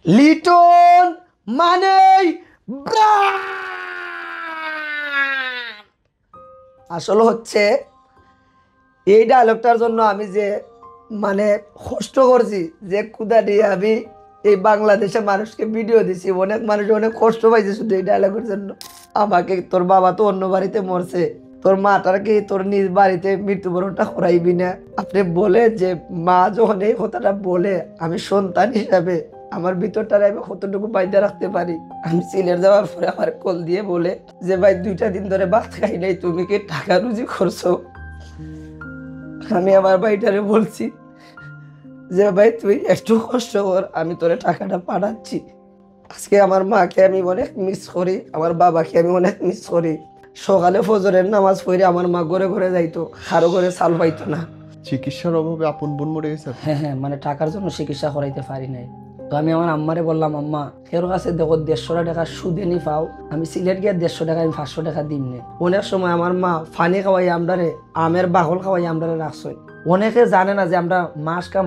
লিটন মানেই আসলে হচ্ছে এই ডায়লগটার জন্য আমি যে মানে কষ্ট করছি, যে ক্ষুধা দিয়ে আমি এই বাংলাদেশে মানুষকে ভিডিও দিছি, অনেক মানুষ অনেক কষ্ট পাইছে শুধু এই ডায়লগের জন্য। আমাকে তোর বাবা তো অন্য বাড়িতে মরছে, তোর মাটার কি তোর নিজ বাড়িতে মৃত্যুবরণটা করাইবি না? আপনি বলে যে মা যখন এই কথাটা বলে, আমি সন্তান হিসাবে আমার ভিতরটারে আমি কতটুকু বাইরে রাখতে পারি। আমি সিলেট যাওয়ার পরে আমার কল দিয়ে বলে যে ভাই 2টা দিন ধরে ভাত খাই নাই, তুমি কি টাকা রুজি করছো? আমি আমার ভাইটারে বলছি যে ভাই তুই একটু কষ্ট কর, আমি তোরে টাকাটা পাঠাচ্ছি। আজকে আমার মাকে আমি অনেক মিস করি, আমার বাবাকে আমি অনেক মিস করি। সকালে ফজরের নামাজ পড়ে আমার মা ঘরে ঘরে যাইতো, কারো ঘরে চাল পাইতো না। চিকিৎসার অভাবে আপন বোন মরে গেছে আপনার? হ্যাঁ, মানে টাকার জন্য চিকিৎসা করাইতে পারি নাই। তো আমি আমার আম্মারে বললাম, আম্মা এর কাছে দেখো 150 টাকা সুদে নি পাও, আমি সিলেট গিয়ে 150 টাকা আমি 500 টাকা দিম নে। অনেক সময় আমার মা ফানি খাওয়াই আমরারে, আমের বাকল খাওয়াই আমরারে রাখছই। অনেকে জানে না যে আমরা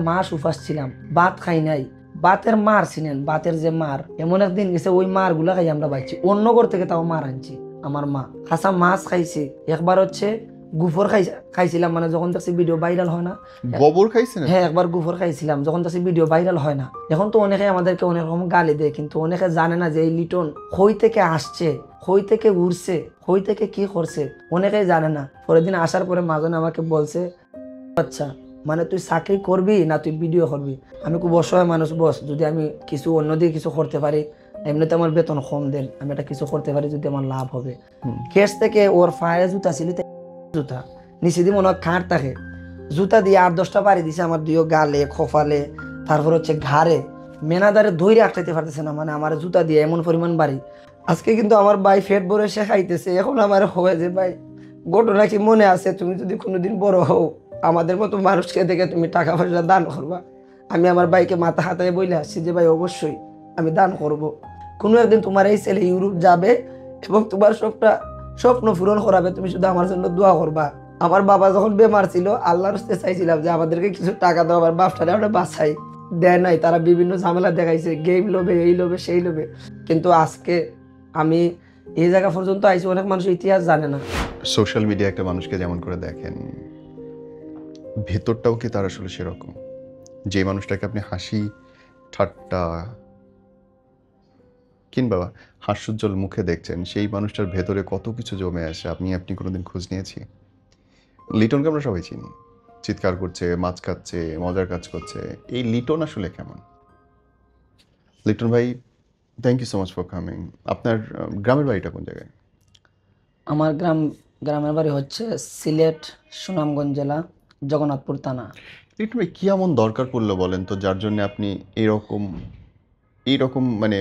মাস উপাস ছিলাম, ভাত খাই নাই। বাতের মার ছিলেন, বাতের যে মার, এমন একদিন গেছে ওই মার গুলা খাই আমরা পাইছি, অন্য ঘর থেকে তাও মার আনছি। আমার মা কাঁচা মাছ খাইছে, একবার হচ্ছে গুফর খাইছিলাম, মানে যখন দেখছি ভিডিও ভাইরাল হয় না। গোবর খাইছেন? হ্যাঁ, একবার গুফর খাইছিলাম, যখন দেখছি ভিডিও ভাইরাল হয় না। এখন তো অনেকে আমাদেরকে অনেক রকম গালি দেয়, কিন্তু অনেকে জানে না যে এই লিটন কই থেকে আসছে, কই থেকে উড়ছে, কই থেকে কি করছে, অনেকেই জানে না। পরের দিন আসার পরে মাজন আমাকে বলছে, আচ্ছা মানে তুই চাকরি করবি না তুই ভিডিও করবি? আমি খুব অসহায় মানুষ বস, যদি আমি কিছু অন্যদিকে কিছু করতে পারি, এমনিতে আমার বেতন কম দেন, আমি এটা কিছু করতে পারি যদি আমার লাভ হবে। কেস থেকে ওর ফায়ে জুতা ছিল, জুতা নিচে দিয়ে মনে হয় খাঁট থাকে, জুতা দিয়ে 8-10টা বাড়ি দিছে আমার দুই গালে, খোফালে, তারপর হচ্ছে ঘাড়ে, মেনাদারে ধৈর্য আটকাইতে পারতেছে না, মানে আমার জুতা দিয়ে এমন পরিমাণ বাড়ি। আজকে কিন্তু আমার ভাই ফেট ভরে শেখাইতেছে, এখন আমার হয় যে ভাই ঘটনা কি মনে আছে, তুমি যদি কোনোদিন বড় হও আমাদের মতো মানুষকে দেখে তুমি টাকা পয়সা দান করবা। আমি আমার ভাইকে মাথা হাতায় বলে আসছি যে ভাই অবশ্যই আমি দান করব। কোনো একদিন তোমার এই ছেলে ইউরোপ যাবে এবং তোমার স্বপ্ন পূরণ করাবে, তুমি শুধু আমার জন্য দোয়া করবা। আমার বাবা যখন বেমার ছিল, আল্লাহর হস্তে চাইছিলাম যে আমাদেরকে কিছু টাকা দাও, আমার বাপটারে আমরা বাঁচাই, দেয় নাই। তারা বিভিন্ন ঝামেলা দেখাইছে, গেম লোভে, এই লোভে, সেই লোভে। কিন্তু আজকে আমি এই জায়গা পর্যন্ত আইছি, অনেক মানুষ ইতিহাস জানে না। সোশ্যাল মিডিয়া একটা মানুষকে যেমন করে দেখেন, ভেতরটাও কি তার আসলে সেরকম? যে মানুষটাকে আপনি হাসি ঠাট্টা কিংবা হাস্যোজ্জ্বল মুখে দেখছেন, সেই মানুষটার ভেতরে কত কিছু জমে আসে আপনি কোনোদিন খোঁজ নিয়েছি? লিটনকে আমরা সবাই চিনি, চিৎকার করছে, মাছ খাচ্ছে, মজার কাজ করছে। এই লিটন আসলে কেমন? লিটন ভাই, thank you so much for coming. আপনার গ্রামের বাড়িটা কোন জায়গায়? আমার গ্রামের বাড়ি হচ্ছে সিলেট, সুনামগঞ্জ জেলা, জগন্নাথপুর থানা। লিটন ভাই, কি এমন দরকার পড়লো বলেন তো, যার জন্য আপনি এরকম এইরকম মানে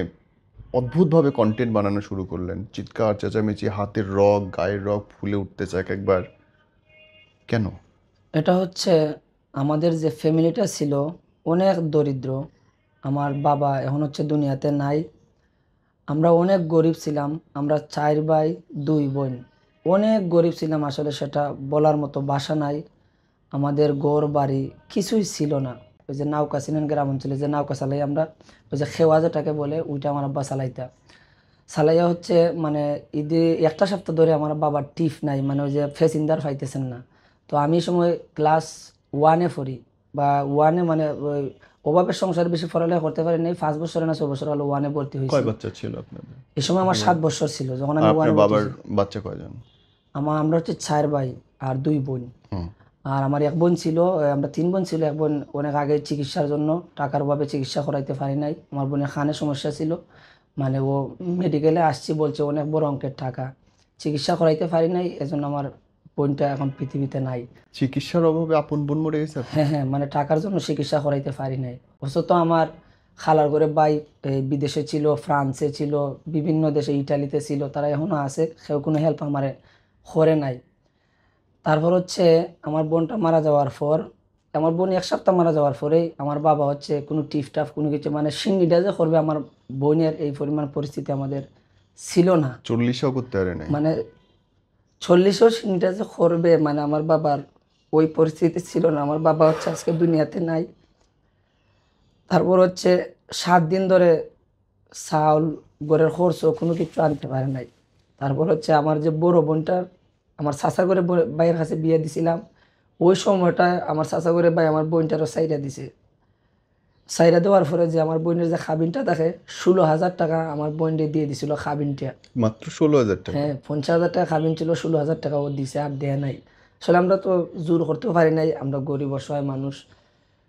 অদ্ভুতভাবে কন্টেন্ট বানানো শুরু করলেন? চিৎকার চেঁচামেচি, হাতের রগ, গায়ের রগ ফুলে উঠতেছে এক একবার, কেন? এটা হচ্ছে আমাদের যে ফ্যামিলিটা ছিল অনেক দরিদ্র। আমার বাবা এখন হচ্ছে দুনিয়াতে নাই। আমরা অনেক গরিব ছিলাম, আমরা 4 ভাই 2 বোন, অনেক গরিব ছিলাম। আসলে সেটা বলার মতো ভাষা নাই। আমাদের ঘর বাড়ি কিছুই ছিল না। ওই যে নৌকা ছিলেন গ্রাম অঞ্চলে, যে নৌকা চালাই আমরা, ওই যে খেওয়া যেটাকে বলে, ওইটা আমার আব্বা চালাইতা। চালাইয়া হচ্ছে মানে ঈদে 1টা সপ্তাহ ধরে আমার বাবার টিপ নাই, মানে ওই যে ফেসিন্দার পাইতেছেন না। তো আমি সময় ক্লাস 1-এ পড়ি, বা 1-এ, মানে ওই অভাবের সংসারে বেশি পড়ালেখা করতে পারি নাই। 5 বছরে না 6 বছর হলো 1-এ ভর্তি হয়েছি। কয় বাচ্চা ছিল আপনাদের? এই সময় আমার 7 বছর ছিল যখন আর আমি আপনার 1-এ ভর্তি বাবার হয়েছি। বাচ্চা কয়জন? আমরা হচ্ছে 4 ভাই আর 2 বোন। হুম। আর আমার এক বোন ছিল, আমরা 3 বোন ছিল। এক বোন অনেক আগে চিকিৎসার জন্য টাকার অভাবে চিকিৎসা করাইতে পারি নাই। আমার বোনের কানের সমস্যা ছিল, মানে ও মেডিকেলে আসছি বলছে অনেক বড় অঙ্কের টাকা, চিকিৎসা করাইতে পারি নাই, এজন্য আমার বোনটা এখন পৃথিবীতে নাই। চিকিৎসার অভাবে আপন বোন মরে গেছে আপনার? হ্যাঁ, মানে টাকার জন্য চিকিৎসা করাইতে পারি নাই। অথচ আমার খালার ঘরে ভাই বিদেশে ছিল, ফ্রান্সে ছিল, বিভিন্ন দেশে, ইটালিতে ছিল, তারা এখনও আছে, কেউ কোনো হেল্প আমারে করে নাই। তারপর হচ্ছে আমার বোনটা মারা যাওয়ার পর, আমার বোন 1 সপ্তাহ মারা যাওয়ার পরেই আমার বাবা হচ্ছে কোনো টিফটাফ কোনো কিছু, মানে সিঙ্গিটা যে করবে, আমার বোনের এই পরিমাণ পরিস্থিতি আমাদের ছিল না। 40ও করতে পারে নাই? মানে 40ও সিঙ্গিটা যে করবে, মানে আমার বাবার ওই পরিস্থিতি ছিল না। আমার বাবা হচ্ছে আজকে দুনিয়াতে নাই। তারপর হচ্ছে 7 দিন ধরে চাউল ঘরের খরচ কোনো কিছু আনতে পারে নাই। তারপর হচ্ছে আমার যে বড় বোনটার আমার চাচা করে ভাইয়ের কাছে বিয়ে দিছিলাম, ওই সময়টা আমার চাচা করে ভাই আমার বোনটারও সাইরা দিছে। সাইরা দেওয়ার পরে যে আমার বোনের যে খাবিনটা থাকে 16,000 টাকা আমার বোনকে দিয়ে দিছিল খাবিনটা। মাত্র 16,000 টাকা? হ্যাঁ, 50,000 টাকা খাবিন ছিল, 16,000 টাকা ও দিছে, আর দেয় নাই। আসলে আমরা তো জোর করতেও পারি নাই, আমরা গরিব অসহায় মানুষ।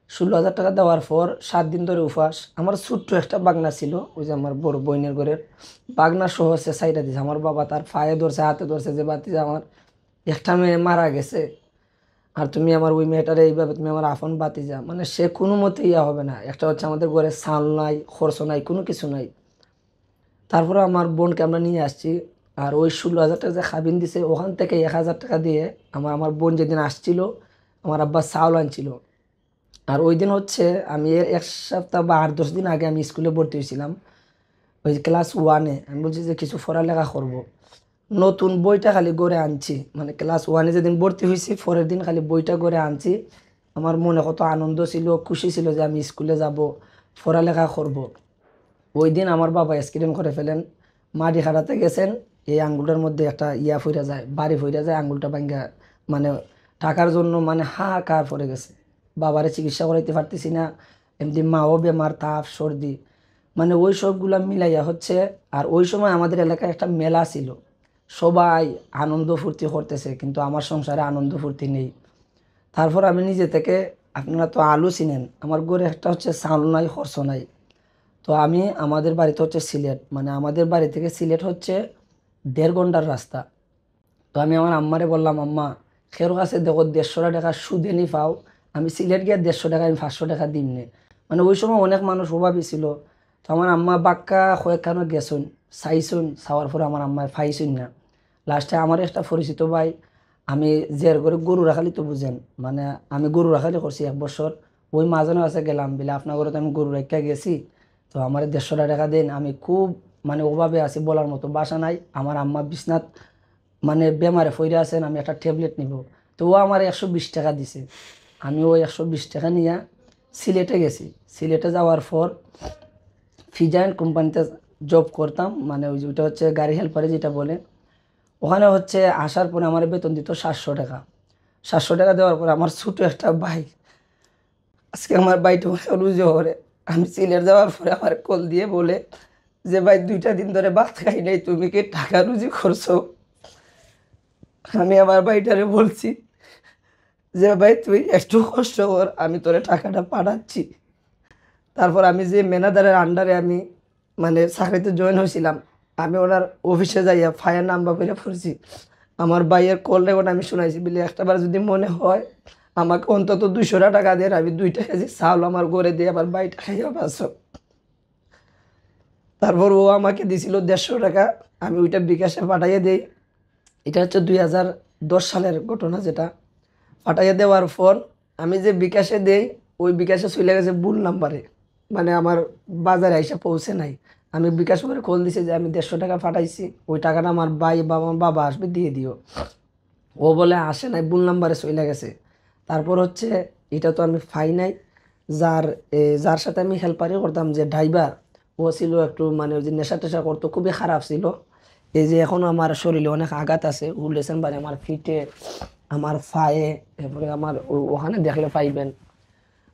16,000 টাকা দেওয়ার পর 7 দিন ধরে উপাস। আমার ছোট্ট একটা বাগনা ছিল, ওই যে আমার বড় বোনের ঘরের বাগনা সহ হচ্ছে সাইডা দিছে। আমার বাবা তার পায়ে ধরছে, হাতে ধরছে, যে বাতি আমার একটা মেয়ে মারা গেছে, আর তুমি আমার ওই মেয়েটারে এইভাবে, তুমি আমার আপন বাতিজা, মানে সে কোনো মতে ইয়া হবে না। একটা হচ্ছে আমাদের ঘরে চাল নাই, খরচ নাই, কোনো কিছু নাই। তারপরে আমার বোনকে আমরা নিয়ে আসছি, আর ওই 16,000 টাকা যে খাবিন দিছে ওখান থেকে 1,000 টাকা দিয়ে আমার বোন যেদিন আসছিল আমার আব্বা চাউল আনছিল। আর ওই দিন হচ্ছে আমি এর 1 সপ্তাহ বা 8-10 দিন আগে আমি স্কুলে ভর্তি হয়েছিলাম, ওই ক্লাস 1-এ। আমি বলছি যে কিছু পড়ালেখা করব, নতুন বইটা খালি গড়ে আনছি, মানে ক্লাস 1-এ যেদিন ভর্তি হয়েছি পরের দিন খালি বইটা গড়ে আনছি। আমার মনে কত আনন্দ ছিল, খুশি ছিল যে আমি স্কুলে যাব, পড়ালেখা করব। ওই দিন আমার বাবা অ্যাক্সিডেন্ট করে ফেলেন, মাটি খাটাতে গেছেন, এই আঙ্গুলটার মধ্যে একটা ইয়া ফইরা যায়, বাড়ি ফইরা যায়, আঙ্গুলটা ভাঙ্গা, মানে টাকার জন্য মানে হাহাকার পড়ে গেছে। বাবারে চিকিৎসা করাইতে পারতেছি না, এমনি মাও বেমার, তাপ সর্দি, মানে ওই সবগুলা মিলাইয়া হচ্ছে। আর ওই সময় আমাদের এলাকায় একটা মেলা ছিল, সবাই আনন্দ ফুর্তি করতেছে, কিন্তু আমার সংসারে আনন্দ ফুর্তি নেই। তারপর আমি নিজে থেকে, আপনারা তো আলু চিনেন, আমার ঘরে একটা হচ্ছে চাউল নাই, খরচ নাই। তো আমি, আমাদের বাড়িতে হচ্ছে সিলেট, মানে আমাদের বাড়ি থেকে সিলেট হচ্ছে 1.5 ঘন্টার রাস্তা। তো আমি আমার আম্মারে বললাম, আম্মা খের কাছে দেখো 150 টাকা সুদে নি পাও, আমি সিলেট গিয়ে 150 টাকা, আমি 500 টাকা দিন নে। মানে ওই সময় অনেক মানুষ অভাবী ছিল। তো আমার আম্মা বাক্কা কয়েকখানো গেছুন, চাইছুন, চাওয়ার পরে আমার আম্মায় ফাইছুন না। লাস্টে আমার একটা পরিচিত ভাই, আমি জের করে গরু রাখালি তো বুঝেন, মানে আমি গরু রাখালি করছি 1 বছর। ওই মাঝানো আছে গেলাম বিলে, আপনার ঘরে তো আমি গরু রেখা গেছি, তো আমার 150 টাকা দিন, আমি খুব মানে অভাবে আছি, বলার মতো বাসা নাই। আমার আম্মা বিছনাথ মানে বেমারে ফইরে আছেন, আমি একটা ট্যাবলেট নিব। তো ও আমার 120 টাকা দিছে। আমি ওই 120 টাকা নিয়ে সিলেটে গেছি। সিলেটে যাওয়ার পর ফিজাইন কোম্পানিতে জব করতাম, মানে ওই যে ওইটা হচ্ছে গাড়ি হেল্পারে যেটা বলে। ওখানে হচ্ছে আসার পরে আমার বেতন দিত 700 টাকা। 700 টাকা দেওয়ার পরে আমার ছোটো একটা ভাই, আজকে আমার ভাইটা রুজু করে, আমি সিলেট যাওয়ার পরে আমার কল দিয়ে বলে যে ভাই 2টা দিন ধরে ভাত খাই নাই, তুমি কি টাকা রুজি করছো? আমি আমার ভাইটারে বলছি যে ভাই তুই একটু কষ্ট কর, আমি তোরে টাকাটা পাঠাচ্ছি। তারপর আমি যে ম্যানেজারের আন্ডারে আমি মানে চাকরিতে জয়েন হয়েছিলাম, আমি ওনার অফিসে যাইয়া ফায়ার নাম্বার করে পড়ছি। আমার ভাইয়ের কল রেকর্ড আমি শুনাইছি, বলে একটাবার যদি মনে হয় আমাকে অন্তত 200 টাকা দেন, আমি 2 কেজি চাউল আমার ঘরে দিয়ে আমার ভাইটা খাইয়া পাচ্ছ। তারপর ও আমাকে দিছিল 150 টাকা, আমি ওইটা বিকাশে পাঠাইয়ে দিই। এটা হচ্ছে 2010 সালের ঘটনা, যেটা পাঠাইয়া দেওয়ার পর আমি যে বিকাশে দেই, ওই বিকাশে চলে গেছে ভুল নাম্বারে, মানে আমার বাজারে এসে পৌঁছে নাই। আমি বিকাশ করে কল দিছি যে আমি 150 টাকা পাঠাইছি, ওই টাকাটা আমার ভাই বা আমার বাবা আসবে দিয়ে দিও। ও বলে আসে নাই, ভুল নাম্বারে চলে গেছে। তারপর হচ্ছে এটা তো আমি পাই নাই। যার যার সাথে আমি হেল্পারই করতাম, যে ড্রাইভার, ও ছিল একটু মানে ওই যে নেশা টেশা করতো, খুবই খারাপ ছিল। এই যে এখনো আমার শরীরে অনেক আঘাত আছে, উল্লেছেন বাড়ি আমার ফিটে, আমার ফায়ে, এরপরে আমার ওখানে দেখলে পাইবেন।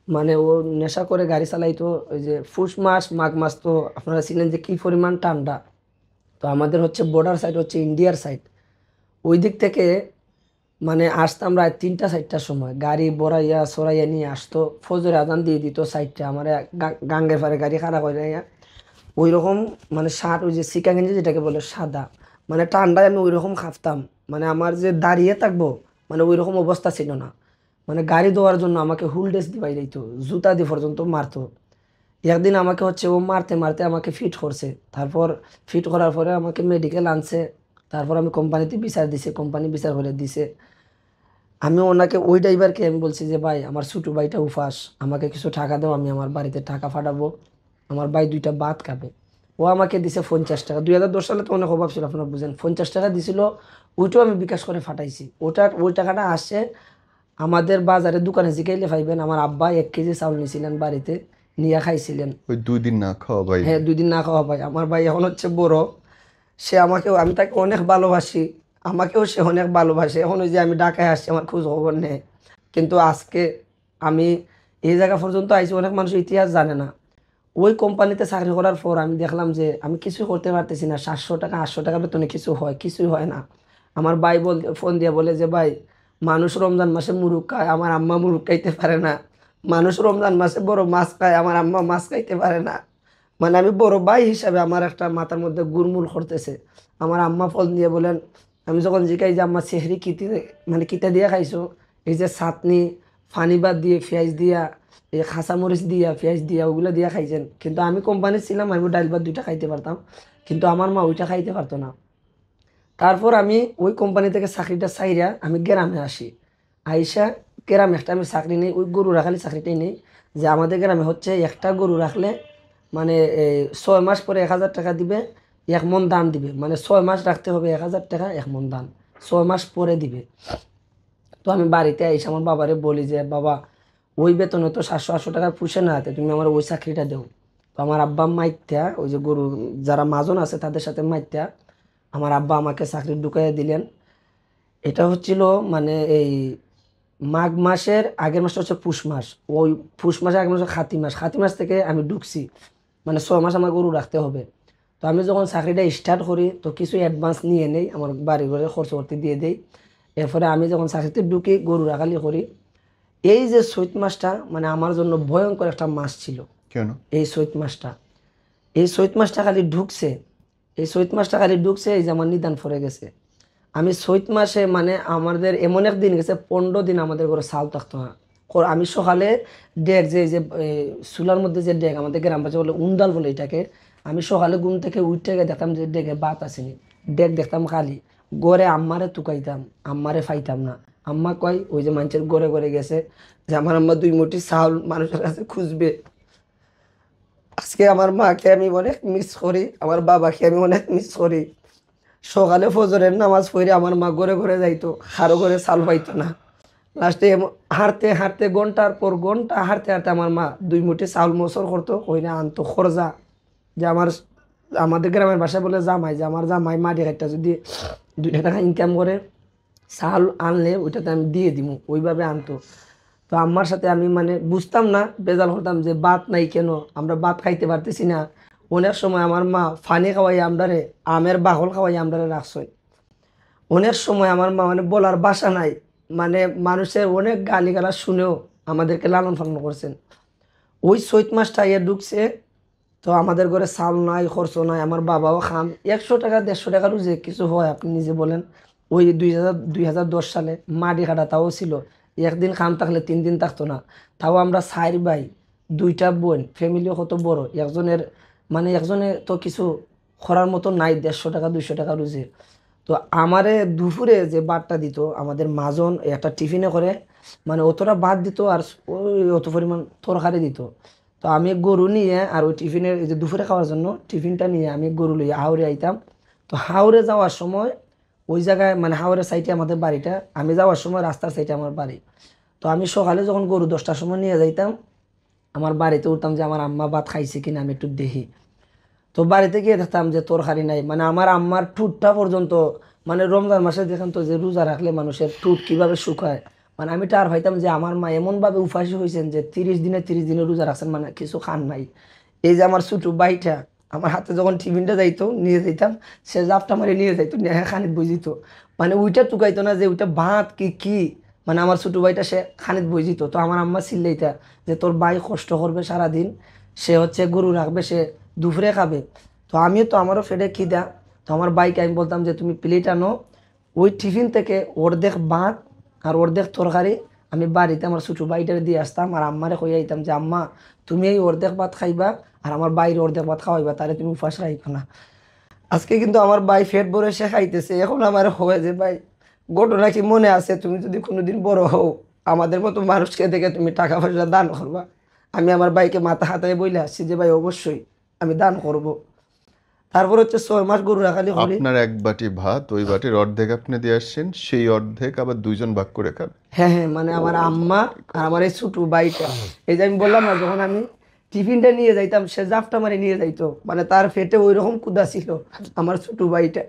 মানে ও নেশা করে গাড়ি চালাইতো। ওই যে পুষ মাস মাঘ মাস তো আপনারা ছিলেন যে কি পরিমাণ ঠান্ডা। তো আমাদের হচ্ছে বর্ডার সাইড হচ্ছে ইন্ডিয়ার সাইড, ওই দিক থেকে মানে আসতাম রাত 3টা 4টার সময়, গাড়ি বড়াইয়া সরাইয়া নিয়ে আসতো, ফজরে আজান দিয়ে দিত সাইডটা আমার গাঙ্গের পারে গাড়ি খারাপ হয়ে যায়। ওই রকম মানে শার্ট, ওই যে সিকা গেঞ্জি যেটাকে বলে সাদা, মানে ঠান্ডায় আমি ওই রকম খাপতাম, মানে আমার যে দাঁড়িয়ে থাকবো মানে ওই রকম অবস্থা ছিল না। মানে গাড়ি ধোয়ার জন্য আমাকে হুল ড্রেস দিবাই দিত, জুতা দিয়ে পর্যন্ত মারতো। একদিন আমাকে হচ্ছে ও মারতে মারতে আমাকে ফিট করছে। তারপর ফিট করার পরে আমাকে মেডিকেল আনছে। তারপর আমি কোম্পানিতে বিচার দিছে, কোম্পানি বিচার করে দিছে। আমি ওনাকে, ওই ড্রাইভারকে আমি বলছি যে ভাই আমার ছোটো ভাইটা উফাস, আমাকে কিছু টাকা দাও, আমি আমার বাড়িতে টাকা পাঠাবো, আমার ভাই 2টা ভাত খাবে। ও আমাকে দিছে 50 টাকা। 2010 সালে তো অনেক অভাব ছিল, আপনারা বুঝেন, 50 টাকা দিছিল। ওইটাও আমি বিকাশ করে ফাটাইছি। ওই টাকাটা আসে আমাদের বাজারে দোকানে জিগাইলে পাইবেন, আমার আব্বা 1 কেজি চাউল নিয়েছিলেন বাড়িতে, নিয়ে খাইছিলেন। ওই 2 দিন না খাওয়া ভাই? হ্যাঁ, 2 দিন না খাওয়া ভাই। আমার ভাই এখন হচ্ছে বড়, সে আমাকেও, আমি তাকে অনেক ভালোবাসি, আমাকেও সে অনেক ভালোবাসে। এখন ওই যে আমি ঢাকায় আসছি, আমার খোঁজ খবর নেই। কিন্তু আজকে আমি এই জায়গা পর্যন্ত আইছি, অনেক মানুষ ইতিহাস জানে না। ওই কোম্পানিতে চাকরি করার পর আমি দেখলাম যে আমি কিছু করতে পারতেছি না। 700 টাকা 800 টাকা বেতনে কিছু হয়? কিছুই হয় না। আমার ভাই ফোন দিয়ে বলে যে ভাই, মানুষ রমজান মাসে মুরগ খায়, আমার আম্মা মুরগ খাইতে পারে না। মানুষ রমজান মাসে বড় মাছ খায়, আমার আম্মা মাছ খাইতে পারে না। মানে আমি বড় ভাই হিসাবে আমার একটা মাথার মধ্যে গুড়মুড় করতেছে। আমার আম্মা ফোন দিয়ে বলেন, আমি যখন জিজ্ঞাই যে আম্মা সেহরি কিতে, মানে কিতা দিয়ে খাইছো? এই যে চাটনি, ফানি ভাত দিয়ে, পেঁয়াজ দিয়া, এই কাঁচামরিচ দিয়া, পেঁয়াজ দিয়া, ওগুলো দিয়া খাইছেন। কিন্তু আমি কোম্পানির ছিলাম, আমি ডাল ভাত 2টা খাইতে পারতাম, কিন্তু আমার মা ওইটা খাইতে পারতো না। তারপর আমি ওই কোম্পানি থেকে চাকরিটা চাইরা আমি গ্রামে আসি। আইসা গ্রামে একটা আমি চাকরি নেই, ওই গরু রাখালি চাকরিটাই নেই। যে আমাদের গ্রামে হচ্ছে একটা গরু রাখলে মানে 6 মাস পরে 1000 টাকা দিবে, 1 মণ ধান দিবে। মানে 6 মাস রাখতে হবে, 1000 টাকা 1 মণ ধান, 6 মাস পরে দিবে। তো আমি বাড়িতে আইসা আমার বাবারে বলি যে বাবা, ওই বেতনে তো 700-800 টাকা পুষে না, হাতে তুমি আমার ওই চাকরিটা দেও। তো আমার আব্বা মাইত্যা, ওই যে গরু যারা মাজন আছে তাদের সাথে মাইত্যা আমার আব্বা আমাকে চাকরি ঢুকাইয়া দিলেন। এটা হচ্ছিল মানে এই মাঘ মাসের আগের মাসটা হচ্ছে পুষ মাস। ওই পুষ মাসের আগের মাস খাতি মাস, খাতি মাস থেকে আমি ঢুকছি। মানে 6 মাস আমার গরু রাখতে হবে। তো আমি যখন চাকরিটা স্টার্ট করি তো কিছু অ্যাডভান্স নিয়ে নেই, আমার বাড়ি ঘরে খরচ করতে দিয়ে দেই। এরপরে আমি যখন চাকরিতে ঢুকি, গরু রাখালি করি। এই যে চৈত মাসটা মানে আমার জন্য ভয়ঙ্কর একটা মাস ছিল। কেন? এই চৈত মাসটা, এই চৈত মাসটা খালি ঢুকছে, এই চৈত মাসটা খালি ঢুকছে, এই যে আমার নিদান পড়ে গেছে। আমি চৈত মাসে মানে আমাদের এমন একদিন গেছে, 15 দিন আমাদের ঘরে চাল থাকতো না। আমি সকালে ডেক, যে এই যে চুলার মধ্যে যে ডেক, আমাদের গ্রাম বাসা বলে উন্ডাল বলে এটাকে, আমি সকালে ঘুম থেকে উঠে গিয়ে দেখতাম যে ডেকে ভাত আসেনি, ডেক দেখতাম খালি। গড়ে আম্মারে তুকাইতাম, আম্মারে ফাইতাম না। আম্মা কয় ওই যে মানুষের গড়ে গড়ে গেছে, যে আমার আম্মা 2 মুঠি চাউল মানুষের কাছে খুঁজবে। আজকে আমার মাকে আমি অনেক মিস করি, আমার বাবাকে আমি অনেক মিস করি। সকালে ফজরের নামাজ পড়ে আমার মা ঘরে ঘরে যাইতো, কারো ঘরে চাল পাইতো না। লাস্টে হাঁটতে হাঁটতে ঘন্টার পর ঘন্টা হাঁটতে হাঁটতে আমার মা 2 মুঠি চাউল মোচর করতো, ওইটা আনতো খরচা। যে আমাদের গ্রামের বাসায় বলে জামাই, যে আমার জামাই মাটি একটা যদি 2 টাকা ইনকাম করে, চাল আনলে ওইটাতে আমি দিয়ে দিব, ওইভাবে আনতো। তো আম্মার সাথে আমি মানে বুঝতাম না, বেজাল হতাম যে ভাত নাই কেন, আমরা ভাত খাইতে পারতেছি না। অনেক সময় আমার মা ফানি খাওয়াই আমরারে, আমের বাকল খাওয়াই আমরারে রাখছই। অনেক সময় আমার মা মানে বলার ভাষা নাই, মানে মানুষের অনেক গালিগালা শুনেও আমাদেরকে লালন পালন করছেন। ওই চৈত মাসটা ইয়ে ঢুকছে, তো আমাদের ঘরে চাল নাই, খরচ নাই, আমার বাবাও খাম 100 টাকা 150 টাকারও যে কিছু হয় আপনি নিজে বলেন। ওই 2010 সালে মাটি কাটা তাও ছিল, একদিন খাম থাকলে 3 দিন থাকতো না। তাও আমরা 4 ভাই, 2টা বোন, ফ্যামিলিও কত বড়, একজনের মানে একজনে তো কিছু করার মতো নাই, 150 টাকা 200 টাকা রুজি। তো আমারে দুপুরে যে ভাতটা দিত আমাদের মাজন, একটা টিফিনে করে মানে অতটা ভাত দিত, আর ওই অত পরিমাণ তরকারি দিত। তো আমি গরু নিয়ে আর ওই টিফিনের এই যে দুপুরে খাওয়ার জন্য টিফিনটা নিয়ে আমি গরু লইয়া হাওড়ে আইতাম। তো হাওড়ে যাওয়ার সময় ওই জায়গায় মানে হাওড়ের সাইডে আমাদের বাড়িটা, আমি যাওয়ার সময় রাস্তার সাইডে আমার বাড়ি। তো আমি সকালে যখন গরু 10টার সময় নিয়ে যাইতাম, আমার বাড়িতে উঠতাম যে আমার আম্মা ভাত খাইছে কিনা আমি একটু দেখি। তো বাড়িতে গিয়ে দেখতাম যে তরকারি নাই, মানে আমার আম্মার ঠুটটা পর্যন্ত, মানে রমজান মাসে দেখেন তো যে রোজা রাখলে মানুষের ঠুট কিভাবে শুকায়, মানে আমি টার হইতাম যে আমার মা এমনভাবে উপাসী হয়েছেন যে 30 দিনে রোজা রাখছেন, মানে কিছু খান নাই। এই যে আমার ছোটো ভাইটা আমার হাতে যখন টিফিনটা যাইতো নিয়ে যাইতাম, সে জাপটা মারি নিয়ে যাইতো, নিয়ে খানিত বুঝিত, মানে ওইটা টুকাইতো না যে ওইটা ভাত কি কি, মানে আমার ছোটো ভাইটা সে খানিত বুঝিত। তো আমার আম্মা চিল্লাইতা যে তোর ভাই কষ্ট করবে সারাদিন, সে হচ্ছে গরু রাখবে, সে দুপুরে খাবে। তো আমিও তো আমারও ফেটে খিদা। তো আমার বাইকে আমি বলতাম যে তুমি প্লেট আনো, ওই টিফিন থেকে অর্ধেক ভাত আর অর্ধেক তরকারি আমি বাড়িতে আমার ছোটো ভাইটারে দিয়ে আসতাম, আর আম্মারে কইয়া দিতাম যে আম্মা তুমি এই অর্ধেক ভাত খাইবা আর আমার বাইরে অর্ধেক ভাত খাওয়াইবা, তাহলে তুমি উপাস রাখো না। আজকে কিন্তু আমার ভাই ফেট ভরে সে খাইতেছে। এখন আমার হয় যে ভাই, ঘটনা কি মনে আছে, তুমি যদি কোনোদিন বড় হও আমাদের মতো মানুষকে দেখে তুমি টাকা পয়সা দান করবা। আমি আমার ভাইকে মাথা হাতায় বইলে আসছি যে ভাই অবশ্যই আমি দান করব। তারপর হচ্ছে 6 মাস গরু রাখালি করি। আপনার এক বাটি ভাত, ওই বাটির অর্ধেক আপনি দিয়ে আসছেন, সেই অর্ধেক আবার 2জন ভাগ করে খান। হ্যাঁ হ্যাঁ, মানে আমার আম্মা আর আমার এই ছোটো ভাইটা, এই যে আমি বললাম না যখন আমি টিফিনটা নিয়ে যাইতাম, সে জাফটা মারি নিয়ে যাইতো, মানে তার পেটে ওই রকম ক্ষুধা ছিল আমার ছোট ভাইটা।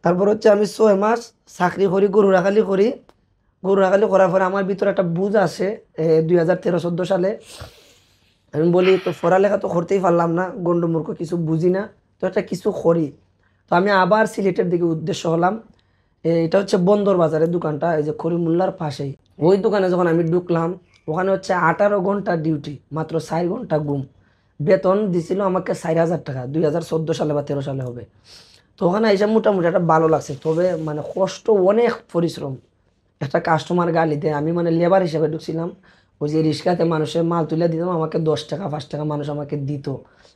তারপর হচ্ছে আমি 6 মাস চাকরি করি, গরু রাখালি করার পরে আমার ভিতরে একটা বুঝ আসে 2013-14 সালে। আমি বলি তো পড়ালেখা তো করতেই পারলাম না, গন্ডমূর্খ, কিছু বুঝি না, তো একটা কিছু করি। তো আমি আবার সিলেটের দিকে উদ্দেশ্য হলাম। এটা হচ্ছে বন্দর বাজারের দোকানটা, এই যে করিমুল্লার পাশেই। ওই দোকানে যখন আমি ঢুকলাম, ওখানে হচ্ছে 18 ঘন্টা ডিউটি, মাত্র 4 ঘন্টা ঘুম। বেতন দিছিল আমাকে 4,000 টাকা, 2014 সালে বা 13 সালে হবে। তো ওখানে এসে মোটামুটি একটা ভালো লাগছে, তবে মানে কষ্ট, অনেক পরিশ্রম। একটা কাস্টমার গালি দেয়, আমি মানে লেবার হিসেবে ঢুকছিলাম। ওই যে রিক্সাতে মানুষের মাল তুলে দিতাম, আমাকে 10 টাকা 5 টাকা মানুষ আমাকে দিত।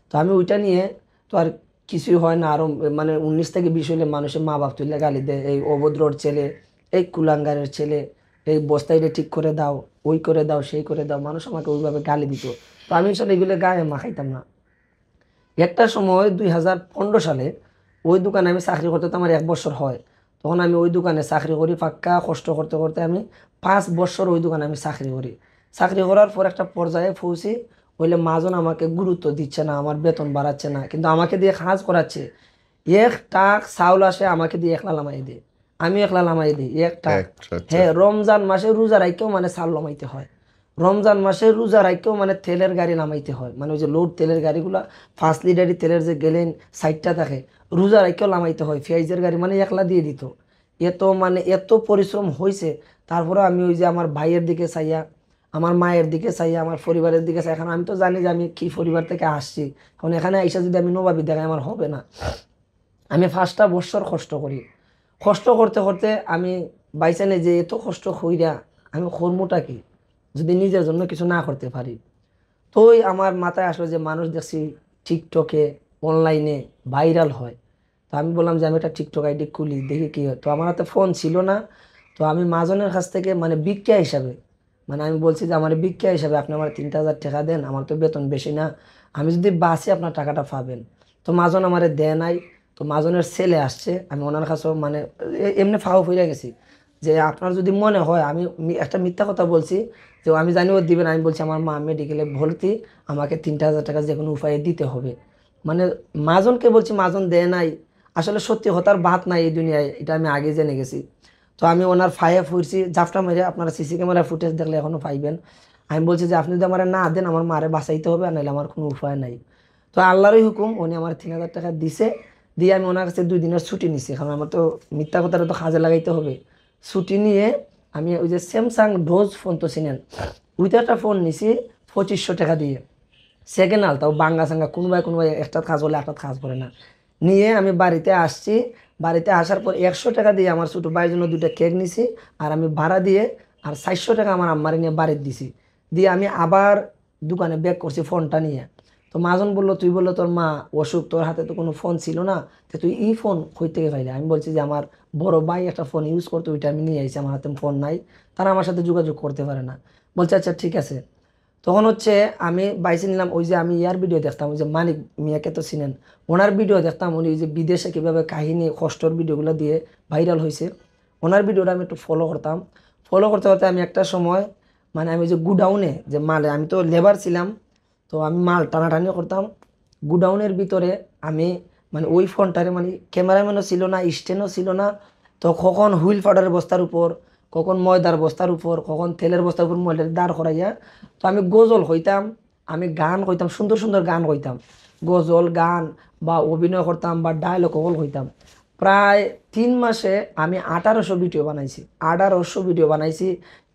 তো আমি ওইটা নিয়ে তো আর কিছুই হয় না, আরো মানে 19 থেকে 20 হলে মানুষের মা বাপ তুলে গালি দেয়, এই অভদ্রর ছেলে, এই কুলাঙ্গারের ছেলে, এই বস্তাইলে ঠিক করে দাও, ওই করে দাও, সেই করে দাও, মানুষ আমাকে ওইভাবে গালি দিত। তো আমি আসলে এগুলো গায়ে মাখাইতাম না। একটা সময় 2015 সালে ওই দোকানে আমি চাকরি করতে, তো আমার 1 বছর হয়। তখন আমি ওই দোকানে চাকরি করি, পাক্কা কষ্ট করতে করতে আমি 5 বছর ওই দোকানে আমি চাকরি করি। চাকরি করার পর একটা পর্যায়ে পৌঁছি, হইলে মাজন আমাকে গুরুত্ব দিচ্ছে না, আমার বেতন বাড়াচ্ছে না, কিন্তু আমাকে দিয়ে কাজ করাচ্ছে। 1 টাক চাউল আসে আমাকে দিয়ে একলা লামাই দিই, আমি একলা লামাই দিই 1 টাক। আচ্ছা। হ্যাঁ, রমজান মাসে রোজা রাখতেও মানে চাল লামাইতে হয়। রমজান মাসে রোজা রাখতেও মানে তেলের গাড়ি নামাইতে হয়, মানে ওই যে লোড তেলের গাড়িগুলা 5 লিটারি তেলের যে গেলেন 60টা থাকে, রোজা রাখতেও নামাইতে হয়। পেঁয়াজের গাড়ি মানে একলা দিয়ে দিত। এত মানে এত পরিশ্রম হয়েছে। তারপরে আমি ওই যে আমার ভাইয়ের দিকে চাইয়া, আমার মায়ের দিকে চাইয়া, আমার পরিবারের দিকে চাই, এখন আমি তো জানি যে আমি কি পরিবার থেকে আসছি। এখন এখানে আইসা যদি আমি নবাবী দেখাই, আমার হবে না। আমি 5টা বছর কষ্ট করি, কষ্ট করতে করতে আমি বাইচা নেই যে এত কষ্ট হইরা আমি কর্মটা কি যদি নিজের জন্য কিছু না করতে পারি। তোই আমার মাথায় আসলো যে মানুষ দেখছি টিকটকে, অনলাইনে ভাইরাল হয়। তো আমি বললাম যে আমি একটা টিকটক আইডি খুলি, দেখি কি হয়। তো আমার হাতে ফোন ছিল না। তো আমি মাজনের কাছ থেকে মানে ভিক্ষা হিসাবে, মানে আমি বলছি যে আমার ভিক্ষা হিসাবে আপনি আমার 3,000 টাকা দেন, আমার তো বেতন বেশি না, আমি যদি বাসি আপনার টাকাটা পাবেন। তো মাজন আমারে দেয় নাই। তো মাজনের ছেলে আসছে, আমি ওনার কাছেও মানে এমনি ফাও হইয়া গেছি যে আপনার যদি মনে হয়, আমি একটা মিথ্যা কথা বলছি যে আমি জানি ও দিবেন। আমি বলছি আমার মা মেডিকেলে ভর্তি, আমাকে 3,000 টাকা যে কোনো উপায়ে দিতে হবে। মানে মাজনকে বলছি, মাজন দেয় নাই। আসলে সত্যি হতার বাত নাই এই দুনিয়ায়, এটা আমি আগে জেনে গেছি। তো আমি ওনার ফায়ে ফুরছি জাফটা মেরে, আপনারা সিসি ক্যামেরা ফুটেজ দেখলে এখনও পাইবেন। আমি বলছি যে আপনি যদি আমার না দেন, আমার মারে বাঁচাইতে হবে, আর নাহলে আমার কোনো উপায় নাই। তো আল্লাহরই হুকুম, উনি আমার 3,000 টাকা দিছে। দিয়ে আমি ওনার কাছে 2 দিনের ছুটি নিছি, কারণ আমার তো মিথ্যা কথাটা তো কাজে লাগাইতে হবে। ছুটি নিয়ে আমি ওই যে স্যামসাং ডোজ ফোন তো চিনেন, ওইটা একটা ফোন নিছি 2,500 টাকা দিয়ে। সেকেন্ড হাল, তাও বাঙ্গা সাঙ্গা, কোনোবাই একটা কাজ হলে একটা কাজ করে না। নিয়ে আমি বাড়িতে আসছি। বাড়িতে আসার পর 100 টাকা দিয়ে আমার ছোটো ভাইয়ের জন্য 2টা কেক নিছি, আর আমি ভাড়া দিয়ে আর 400 টাকা আমার আম্মারে নিয়ে বাড়িতে দিছি। দিয়ে আমি আবার দোকানে ব্যাক করছি ফোনটা নিয়ে। তো মাজন বললো, তুই বললো তোর মা অসুখ, তোর হাতে তো কোনো ফোন ছিল না, তো তুই এই ফোন কই থেকে পাইলে? আমি বলছি যে আমার বড় ভাই একটা ফোন ইউজ করতো, ওইটা আমি নিয়ে আইছি, আমার হাতে ফোন নাই, তারা আমার সাথে যোগাযোগ করতে পারে না। বলছে আচ্ছা ঠিক আছে। তখন হচ্ছে আমি বাইসে নিলাম, ওই যে আমি ইয়ার ভিডিও দেখতাম, ওই যে মানিক মিয়াকে তো চিনেন, ওনার ভিডিও দেখতাম। উনি ওই যে বিদেশে কীভাবে কাহিনী কষ্টর ভিডিওগুলো দিয়ে ভাইরাল হয়েছে, ওনার ভিডিওটা আমি একটু ফলো করতাম। ফলো করতে করতে আমি একটা সময় মানে আমি যে গুডাউনে যে মালে, আমি তো লেবার ছিলাম, তো আমি মাল টানাটানিও করতাম গুডাউনের ভিতরে। আমি মানে ওই ফোনটারে মানে ক্যামেরাম্যানও ছিল না, স্ট্যান্ডও ছিল না। তো কখন হুইল পাউডারের বস্তার উপর, কখন ময়দার বস্তার উপর, কখন তেলের বস্তার উপর ময়দার দাঁড় করাইয়া, তো আমি গজল হইতাম, আমি গান কইতাম, সুন্দর সুন্দর গান কইতাম, গজল গান বা অভিনয় করতাম বা ডায়লগ কল হইতাম। প্রায় 3 মাসে আমি 1800 ভিডিও বানাইছি, 1800 ভিডিও বানাইছি।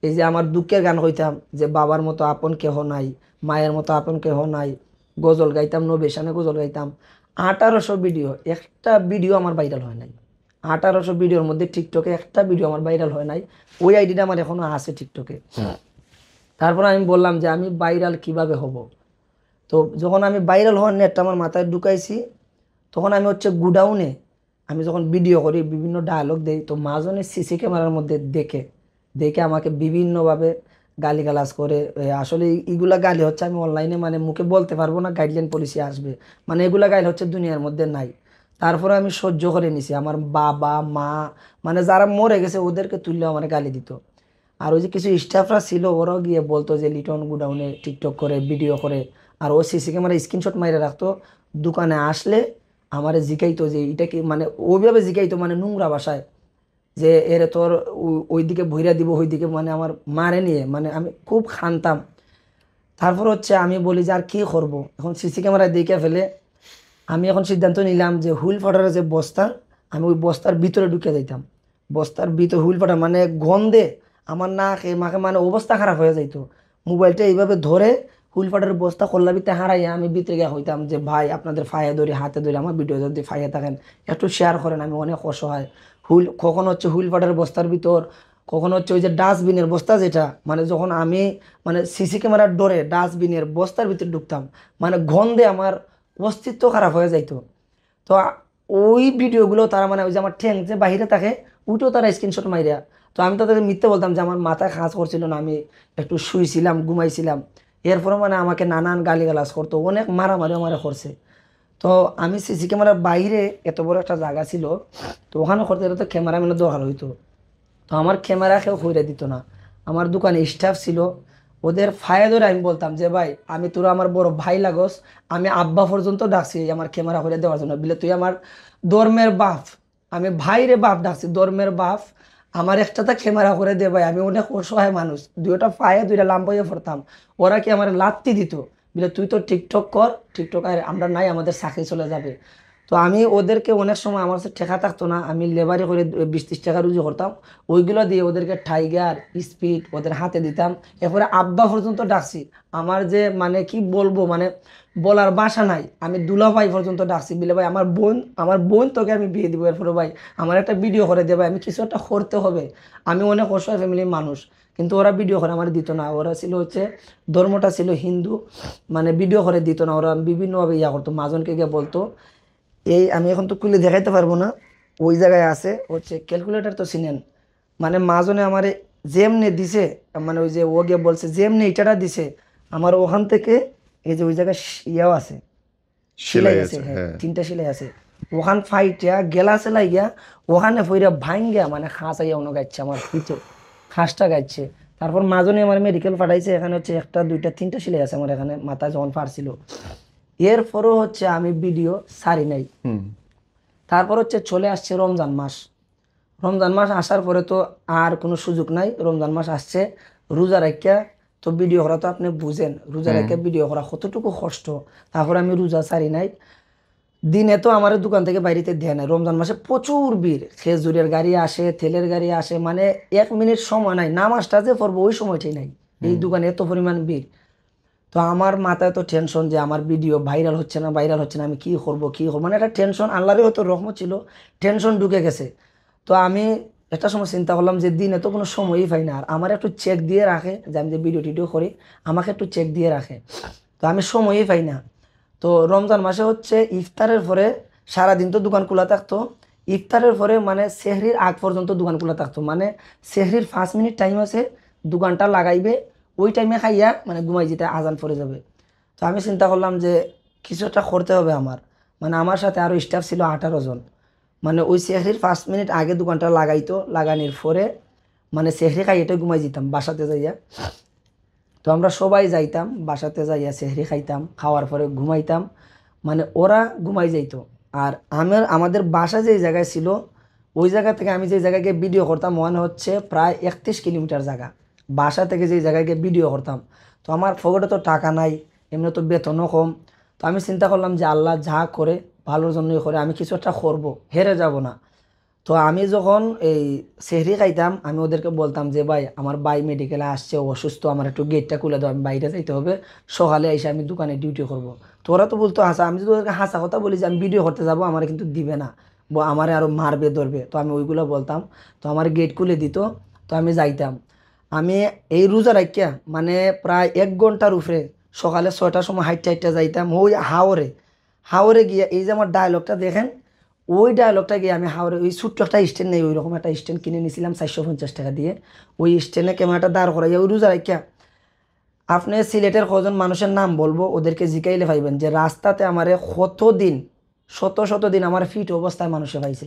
এই যে আমার দুঃখের গান কইতাম, যে বাবার মতো আপন কেহ নাই, মায়ের মতো আপন কেহ নাই, গজল গাইতাম, নবে শানে গজল গাইতাম। 1800 ভিডিও, একটা ভিডিও আমার ভাইরাল হয় নাই। 1800 ভিডিওর মধ্যে টিকটকে একটা ভিডিও আমার ভাইরাল হয় নাই। ওই আইডিটা আমার এখনো আছে টিকটকে। তারপর আমি বললাম যে আমি ভাইরাল কিভাবে হব। তো যখন আমি ভাইরাল হওয়ার নেটটা আমার মাথায় ঢুকাইছি, তখন আমি হচ্ছে গুডাউনে আমি যখন ভিডিও করি, বিভিন্ন ডায়লগ দেই, তো মাজনে সিসি ক্যামেরার মধ্যে দেখে দেখে আমাকে বিভিন্নভাবে গালিগালাজ করে। আসলে এইগুলা গালি হচ্ছে আমি অনলাইনে মানে মুখে বলতে পারবো না, গাইডলাইন পলিসি আসবে, মানে এগুলা গাইল হচ্ছে দুনিয়ার মধ্যে নাই। তারপরে আমি সহ্য করে নিছি। আমার বাবা মা মানে যারা মরে গেছে ওদেরকে তুললেও আমার গালি দিত। আর ওই যে কিছু স্টাফরা ছিল, ওরাও গিয়ে বলতো যে লিটন গুডাউনে টিকটক করে ভিডিও করে, আর ও সিসি ক্যামেরা স্ক্রিনশট মাইরে রাখতো, দোকানে আসলে আমারে জিগাইতো যে এটা কি, মানে ওইভাবে জিগাইতো মানে নোংরা ভাষায়, যে এর তোর ওইদিকে ভইরা দিব ওইদিকে, মানে আমার মারে নিয়ে, মানে আমি খুব খানতাম। তারপর হচ্ছে আমি বলি যে আর কি করব, এখন সিসি ক্যামেরায় দেখে ফেলে আমি এখন সিদ্ধান্ত নিলাম যে হুইল ফাটারের যে বস্তা, আমি ওই বস্তার ভিতরে ঢুকে যাইতাম। বস্তার ভিতরে হুইল ফাটার মানে গন্ধে আমার নাকে মাকে মানে অবস্থা খারাপ হয়ে যাইতো। মোবাইলটা এইভাবে ধরে হুইল ফাটারের বস্তা খোল্লা ভিতরে হারাইয়া আমি ভিতরে গিয়ে হইতাম যে ভাই আপনাদের ফায়ে ধরি হাতে ধরে আমার ভিডিও যদি ফাইয়ে থাকেন একটু শেয়ার করেন, আমি অনেক অসহায়। কখন হচ্ছে হুইল ফাটারের বস্তার ভিতর, কখন হচ্ছে ওই যে ডাস্টবিনের বস্তা যেটা, মানে যখন আমি মানে সিসি ক্যামেরার ডরে ডাস্টবিনের বস্তার ভিতরে ঢুকতাম, মানে গন্ধে আমার অস্তিত্ব খারাপ হয়ে যাইতো। তো ওই ভিডিওগুলো তারা মানে ওই যে আমার ঠ্যাং যে বাইরে থাকে ওইটাও তারা স্ক্রিনশট মাইরা। তো আমি তাদের মিথ্যে বলতাম যে আমার মাথায় কাজ করছিল না, আমি একটু শুইছিলাম ঘুমাইছিলাম। এরপরে মানে আমাকে নানান গালিগালাজ করতো, অনেক মারামারি আমারে করছে। তো আমি সিসি ক্যামেরার বাইরে এত বড় একটা জায়গা ছিল, তো ওখানে করতে গেলে তো ক্যামেরাম্যানের দরকার হইতো। তো আমার ক্যামেরা কেউ কইরা দিত না। আমার দোকানে স্টাফ ছিল, ওদের ফায়ে ধরে আমি বলতাম যে ভাই আমি তোরা আমার বড় ভাই লাগস, আমি আব্বা পর্যন্ত ডাকছি এই আমার ক্যামেরা করে দেওয়ার জন্য, বলে তুই আমার ধর্মের বাপ, আমি ভাইরে বাপ ডাকছি ধর্মের বাপ, আমার একটাতে ক্যামেরা করে দে ভাই, আমি অনেক অসহায় মানুষ। দুইটা পায়ে দুইটা লাম্বাইয়ে পড়তাম, ওরা কি আমার লাত্তি দিত, বলে তুই তো টিকটক কর, টিকটক আর আমরা নাই, আমাদের চাকরি চলে যাবে। তো আমি ওদেরকে অনেক সময় আমার কাছে ঠেকা থাকতো না, আমি লেবারি করে 20-30 টাকা রুজি করতাম, ওইগুলো দিয়ে ওদেরকে টাইগার স্পিড ওদের হাতে দিতাম। এরপরে আব্বা পর্যন্ত ডাকছি, আমার যে মানে কি বলবো, মানে বলার ভাষা নাই, আমি দুলাভাই পর্যন্ত ডাকছি, বলে ভাই আমার বোন তোকে আমি বিয়ে দিব, এরপরে ভাই আমার একটা ভিডিও করে দেবে, আমি কিছু একটা করতে হবে, আমি অনেক অসহায় ফ্যামিলির মানুষ। কিন্তু ওরা ভিডিও করে আমার দিত না, ওরা ছিল হচ্ছে ধর্মটা ছিল হিন্দু, মানে ভিডিও করে দিত না, ওরা বিভিন্নভাবে ইয়া করতো, মাঝনকে গিয়ে বলতো এই আমি এখন তো খুলে দেখাইতে পারবো না, ওই জায়গায় আছে হচ্ছে ক্যালকুলেটর তো চিনেন, মানে মাজনে আমার যেমনে দিছে, মানে ওই যে ও গিয়ে বলছে যেমনি ইটাটা দিছে, আমার ওখান থেকে এই যে ওই জায়গায় ইয়াও আছে, সেলাই আছে, হ্যাঁ 3টা সেলাই আছে, ওখান ফাইটিয়া গেলা সেলাই গিয়া ওখানে ফইরা ভাঙ্গিয়া মানে খাঁচাইয়া অন্য গাইছে আমার পিঠে, খাসটা গাইছে। তারপর মাজনে আমার মেডিকেল পাঠাইছে, এখানে হচ্ছে 1টা 2টা 3টা সেলাই আছে আমার এখানে মাথায় যখন ফাড়ছিল। এরপরও হচ্ছে আমি ভিডিও ছাড়ি নাই। তারপর হচ্ছে চলে আসছে রমজান মাস, রমজান মাস আসার পরে তো আর কোনো সুযোগ নাই, রমজান মাস আসছে, রোজা রাখিয়া তো ভিডিও করা তো আপনি বুঝেন, রোজা রাখিয়া ভিডিও করা কতটুকু কষ্ট। তারপর আমি রোজা ছাড়ি নাই, দিনে তো আমার দোকান থেকে বাইরেতে দেয় নাই, রমজান মাসে প্রচুর ভিড়, খেজুরের গাড়ি আসে, তেলের গাড়ি আসে, মানে 1 মিনিট সময় নাই, নামাজটা যে পড়বো ওই সময়টাই নাই, এই দোকানে এত পরিমাণ ভিড়। তো আমার মাথায় তো টেনশন যে আমার ভিডিও ভাইরাল হচ্ছে না, ভাইরাল হচ্ছে না, আমি কি করব কি করবো, মানে একটা টেনশন, আল্লাহরই হয়তো রহমত ছিল, টেনশন ঢুকে গেছে। তো আমি একটা সময় চিন্তা করলাম যে দিনে তো কোনো সময়ই পাই না, আর আমার একটু চেক দিয়ে রাখে যে আমি যে ভিডিও টিডিও করি আমাকে একটু চেক দিয়ে রাখে, তো আমি সময়ই পাই না। তো রমজান মাসে হচ্ছে ইফতারের পরে সারাদিন তো দোকান খোলা থাকতো, ইফতারের পরে মানে সেহরির আগ পর্যন্ত দোকান খোলা থাকতো, মানে সেহরির 5 মিনিট টাইম আছে, দোকানটা লাগাইবে, ওই টাইমে খাইয়া মানে ঘুমাই যেতে আজান পড়ে যাবে। তো আমি চিন্তা করলাম যে কিছু একটা করতে হবে আমার, মানে আমার সাথে আরও স্টাফ ছিল 18 জন, মানে ওই সেহরির 5 মিনিট আগে দোকানটা লাগাইতো, লাগানোর পরে মানে সেহরি খাইয়েটা ঘুমাই যেতাম বাসাতে যাইয়া। তো আমরা সবাই যাইতাম বাসাতে যাইয়া সেহরি খাইতাম, খাওয়ার পরে ঘুমাইতাম, মানে ওরা ঘুমাই যাইতো। আর আমাদের বাসা যেই জায়গায় ছিল ওই জায়গা থেকে আমি যে জায়গায় গিয়ে ভিডিও করতাম মনে হচ্ছে প্রায় 31 কিলোমিটার জায়গা, বাসা থেকে যেই জায়গায় গিয়ে ভিডিও করতাম। তো আমার পকেটে তো টাকা নাই, এমনি তো বেতনও কম। তো আমি চিন্তা করলাম যে আল্লাহ যা করে ভালোর জন্যই করে, আমি কিছু একটা করবো, হেরে যাব না। তো আমি যখন এই সেহরি খাইতাম আমি ওদেরকে বলতাম যে ভাই আমার ভাই মেডিকেলে আসছে, অসুস্থ, আমার একটু গেটটা খুলে দাও, আমি বাইরে যাইতে হবে, সকালে এসে আমি দোকানে ডিউটি করব। তো ওরা তো বলতো হাসা, আমি যদি ওদেরকে হাসা কথা বলি যে আমি ভিডিও করতে যাবো আমার কিন্তু দিবে না, আমারে আরও মারবে ধরবে, তো আমি ওইগুলো বলতাম। তো আমার গেট খুলে দিত, তো আমি যাইতাম। আমি এই রোজা রাখিয়া মানে প্রায় 1 ঘন্টার উপরে সকালে 6টার সময় হাইটটা হাইটটা যাইতাম ওই হাওরে, হাওরে গিয়ে এই যে আমার ডায়লগটা দেখেন, ওই ডায়লগটা গিয়ে আমি হাওড়ে ওই ছোট্ট একটা স্ট্যান্ড নেই, ওই রকম একটা স্ট্যান্ড কিনে নিয়েছিলাম 450 টাকা দিয়ে, ওই স্ট্যান্ডে ক্যামেরাটা দাঁড় করাইয়া ওই রোজা রাখিয়া আপনি সিলেটের কজন মানুষের নাম বলবো ওদেরকে জিকাইলে পাইবেন যে রাস্তাতে আমারে শত দিন আমার ফিট অবস্থায় মানুষে পাইছে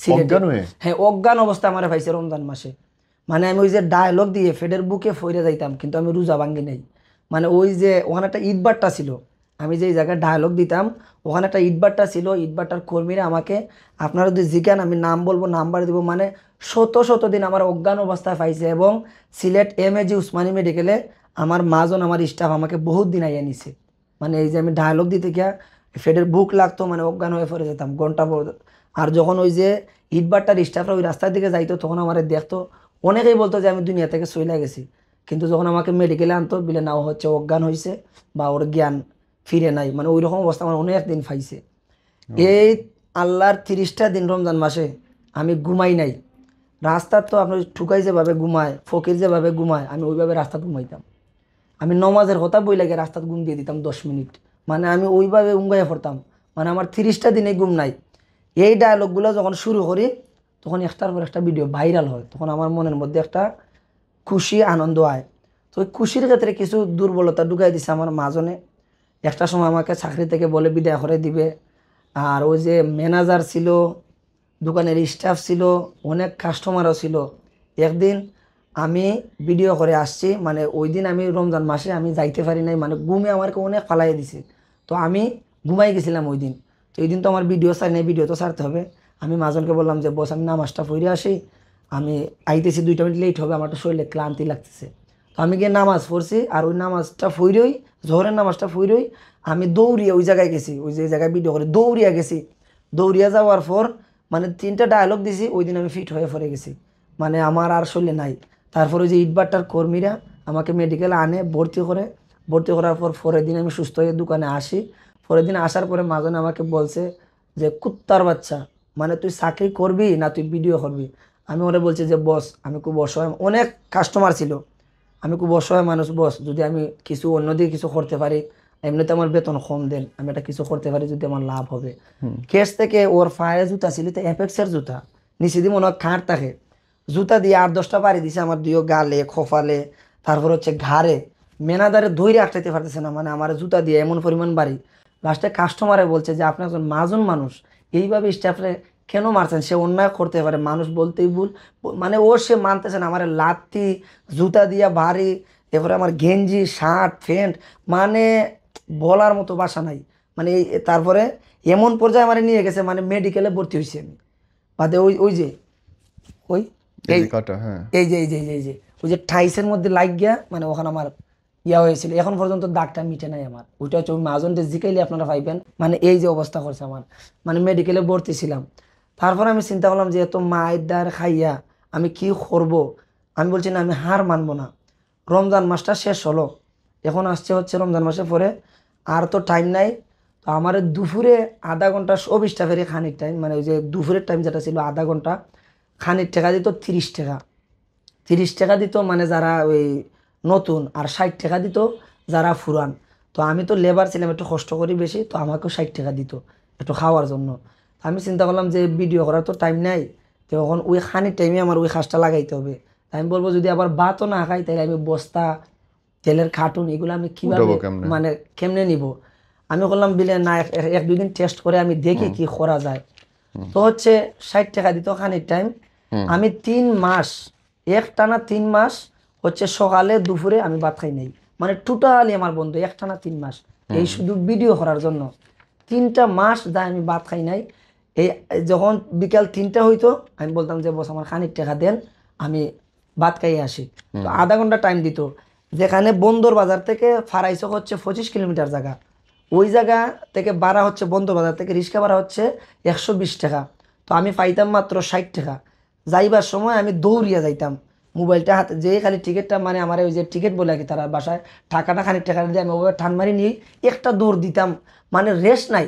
সিলেটে, হ্যাঁ অজ্ঞান অবস্থায় আমারে পাইছে রমজান মাসে। মানে আমি ওই যে ডায়লগ দিয়ে ফেডের বুকে ফইরে যাইতাম, কিন্তু আমি রোজা ভাঙ্গি নাই, মানে ওই যে ওখানে একটা ইটবাট্টা ছিল, আমি যে জায়গায় ডায়লগ দিতাম ওখানে একটা ইটবাট্টা ছিল, ইটবাট্টার কর্মীরা আমাকে, আপনারা যদি জিজ্ঞান আমি নাম বলবো, নাম্বার দিব, মানে শত শত দিন আমার অজ্ঞান অবস্থায় পাইছে। এবং সিলেট MAG উসমানী মেডিকেলে আমার মাজন আমার স্টাফ আমাকে বহুত দিন আইয়া নিছে। মানে এই যে আমি ডায়লগ দিতে গিয়া ফেডের বুক লাগতো, মানে অজ্ঞান হয়ে পড়ে যেতাম ঘন্টা পর। আর যখন ওই যে ইটবাট্টার স্টাফরা ওই রাস্তার দিকে যাইতো তখন আমার দেখতো, অনেকেই বলতো যে আমি দুনিয়া থেকে চলে গেছি। কিন্তু যখন আমাকে মেডিকেলে আনতো বিলে নাও হচ্ছে অজ্ঞান হয়েছে বা ওর জ্ঞান ফিরে নাই, মানে ওই রকম অবস্থা আমার অনেক দিন পাইছে। এই আল্লাহর 30টা দিন রমজান মাসে আমি ঘুমাই নাই। রাস্তার তো আপনার ঠুকাই যেভাবে ঘুমায়, ফকির যেভাবে ঘুমায়, আমি ওইভাবে রাস্তাত ঘুমাইতাম। আমি নমাজের কথা বই লাগে রাস্তাত ঘুম দিয়ে দিতাম 10 মিনিট, মানে আমি ওইভাবে উঙ্গাইয়া পড়তাম। মানে আমার 30টা দিনে ঘুম নাই। এই ডায়লগগুলো যখন শুরু করি তখন একটার পর একটা ভিডিও ভাইরাল হয়, তখন আমার মনের মধ্যে একটা খুশি আনন্দ হয়। তো ওই খুশির ক্ষেত্রে কিছু দুর্বলতা ঢুকাই দিছে আমার মাজনে। একটা সময় আমাকে চাকরি থেকে বলে বিদায় করে দিবে। আর ওই যে ম্যানেজার ছিল, দোকানের স্টাফ ছিল, অনেক কাস্টমারও ছিল। একদিন আমি ভিডিও করে আসছি, মানে ওই দিন আমি রমজান মাসে আমি যাইতে পারি নাই, মানে ঘুমে আমাকে অনেক ফালাই দিছে। তো আমি ঘুমাই গেছিলাম ওই দিন। তো এই দিন তো আমার ভিডিও ছাড়ি নাই, ভিডিও তো ছাড়তে হবে। আমি মাজনকে বললাম যে বস আমি নামাজটা পড়ে আসি, আমি আইতেছি 2টা মিনিট লেট হবে, আমার তো শরীরে ক্লান্তি লাগতেছে। তো আমি গিয়ে নামাজ পড়ছি, আর ওই নামাজটা ফইরই, জোহরের নামাজটা ফইরই আমি দৌড়িয়ে ওই জায়গায় গেছি, ওই যে জায়গায় ভিডিও করে দৌড়িয়া গেছি। দৌড়িয়া যাওয়ার পর মানে 3টা ডায়লগ দিছি, ওই দিন আমি ফিট হয়ে পড়ে গেছি, মানে আমার আর শরীরে নাই। তারপরে ওই যে ইটবাট্টার কর্মীরা আমাকে মেডিকেলে আনে, ভর্তি করে। ভর্তি করার পর পরের দিন আমি সুস্থ হয়ে দোকানে আসি। পরের দিন আসার পরে মাজন আমাকে বলছে যে কুত্তার বাচ্চা, মানে তুই চাকরি করবি না তুই ভিডিও করবি। আমি ওরা বলছি যে বস আমি খুব অসহায়, অনেক কাস্টমার ছিল, আমি খুব অসহায় মানুষ বস, যদি আমি কিছু অন্যদিকে কিছু করতে পারি, এমনিতে আমার বেতন কম দেন, আমি এটা কিছু করতে পারি যদি আমার লাভ হবে। কেস থেকে ওর ফায়ার জুতা ছিল, তো অ্যাপেক্সের জুতা, নিচে দিয়ে মনে হয় খাট থাকে, জুতা দিয়ে 8-10টা বাড়ি দিছে আমার দুইও গালে, খোফালে, তারপর হচ্ছে ঘাড়ে। মেনাদারে ধৈর্য আটকাইতে পারতেছে না, মানে আমার জুতা দিয়ে এমন পরিমাণ বাড়ি। লাস্টে কাস্টমারে বলছে যে আপনি একজন মাজন মানুষ, এইভাবে স্টাফরে কেন মারছেন, সে অন্যায় করতে পারে, মানুষ বলতেই ভুল। মানে ও সে মানতেছে না, আমার লাত্তি জুতা দিয়া বাড়ি, এরপরে আমার গেঞ্জি শার্ট প্যান্ট, মানে বলার মতো ভাষা নাই। মানে তারপরে এমন পর্যায়ে আমার নিয়ে গেছে, মানে মেডিকেলে ভর্তি হয়েছি আমি। বাদে ওই ওই যে ওই এই এই যে কাটা, হ্যাঁ। এই যে ওই যে টাইসের মধ্যে লাগ গিয়া, মানে ওখানে আমার ইয়া হয়েছিল, এখন পর্যন্ত দাগটা মিটে নাই আমার। ওইটা হচ্ছে ওই মাজনটা জিকাইলে আপনারা পাইবেন, মানে এই যে অবস্থা করছে আমার, মানে মেডিকেলে ভর্তি ছিলাম। তারপর আমি চিন্তা করলাম যে এত মায়ের দ্বার খাইয়া আমি কি করব। আমি বলছি না আমি হার মানবো না। রমজান মাসটা শেষ হলো, এখন আসছে হচ্ছে রমজান মাসে পরে, আর তো টাইম নাই। তো আমার দুপুরে আধা ঘন্টা অফিসটা ফেরে খানিক টাইম, মানে ওই যে দুপুরের টাইম যেটা ছিল আধা ঘন্টা, খানিক টাকা দিত 30 টাকা। 30 টাকা দিত মানে যারা ওই নতুন, আর 60 টাকা দিত যারা ফুরান। তো আমি তো লেবার ছিলাম, একটু কষ্ট করি বেশি, তো আমাকেও 60 টাকা দিত একটু খাওয়ার জন্য। আমি চিন্তা করলাম যে ভিডিও করার তো টাইম নাই, তো এখন ওই খানিক টাইমে আমার ওই কাজটা লাগাইতে হবে। আমি বলবো যদি আবার ভাতও না খাই তাহলে আমি বস্তা, তেলের কার্টুন এগুলো আমি কিভাবে, উঠাবো কেমনে? মানে কেমনে নিব। আমি বললাম বিলে না 1-2 দিন টেস্ট করে আমি দেখি কি করা যায়। তো হচ্ছে 60 টাকা দিত খানিক টাইম। আমি 3 মাস, একটানা 3 মাস হচ্ছে সকালে দুপুরে আমি ভাত খাই নাই, মানে টোটালি আমার বন্ধু একটানা 3 মাস, এই শুধু ভিডিও করার জন্য 3টা মাস যা আমি ভাত খাই নাই। এই যখন বিকাল 3টা হইতো আমি বলতাম যে বস আমার খানিক টাকা দেন, আমি ভাত খাইয়ে আসি। তো আধা ঘন্টা টাইম দিত, যেখানে বন্দর বাজার থেকে ফারাইচক হচ্ছে 25 কিলোমিটার জায়গা, ওই জায়গা থেকে ভাড়া হচ্ছে বন্দর বাজার থেকে রিক্সা ভাড়া হচ্ছে 120 টাকা। তো আমি পাইতাম মাত্র 60 টাকা। যাইবার সময় আমি দৌড়িয়া যাইতাম, মোবাইলটা হাতে যে খালি টিকিটটা, মানে আমার ওই যে টিকিট বলে আর কি তারা বাসায় টাকাটা খানিক টাকা দিয়ে আমি ওভাবে ঠান মারি নিয়ে একটা দৌড় দিতাম, মানে রেস্ট নাই।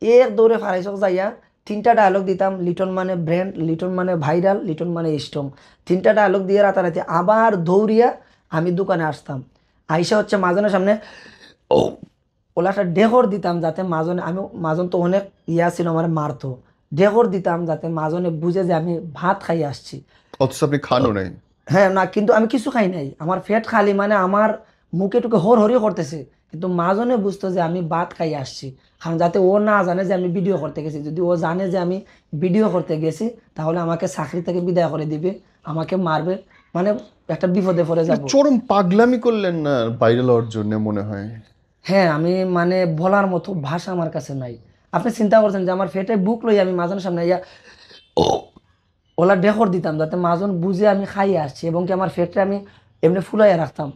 এক দৌড়ে ফারাইচক যাইয়া 3টা ডায়লগ দিতাম, লিটন মানে ব্র্যান্ড, লিটন মানে ভাইরাল, লিটন মানে স্ট্রং। 3টা ডায়লগ দিয়ে রাতারাতি আবার দৌড়িয়া আমি দোকানে আসতাম। আইসা হচ্ছে মাজনের সামনে ওলা একটা ডেকর দিতাম, যাতে মাজনে, আমি মাজন তো অনেক ইয়া ছিল আমার মারতো, ডেকর দিতাম যাতে মাজনে বুঝে যে আমি ভাত খাই আসছি। অথচ আপনি খানও নাই। হ্যাঁ না, কিন্তু আমি কিছু খাই নাই, আমার পেট খালি, মানে আমার মুখে টুকে হর হরি করতেছে, কিন্তু মাজনে বুঝতো যে আমি ভাত খাই আসছি। কারণ যাতে ও না জানে যে আমি ভিডিও করতে গেছি, যদি ও জানে যে আমি ভিডিও করতে গেছি তাহলে আমাকে চাকরি থেকে বিদায় করে দিবে, আমাকে মারবে। মানে একটা বিপদে পড়ে যাব। চরম পাগলামি করলেন না ভাইরাল হওয়ার জন্য মনে হয়। হ্যাঁ, আমি মানে বলার মতো ভাষা আমার কাছে নাই। আপনি চিন্তা করছেন যে আমার ফেটে বুক লই আমি মাজন সামনে ইয়া ওলা ডেকর দিতাম যাতে মাজন বুঝে আমি খাইয়ে আসছি, এবং কি আমার ফেটে আমি এমনি ফুলাইয়া রাখতাম।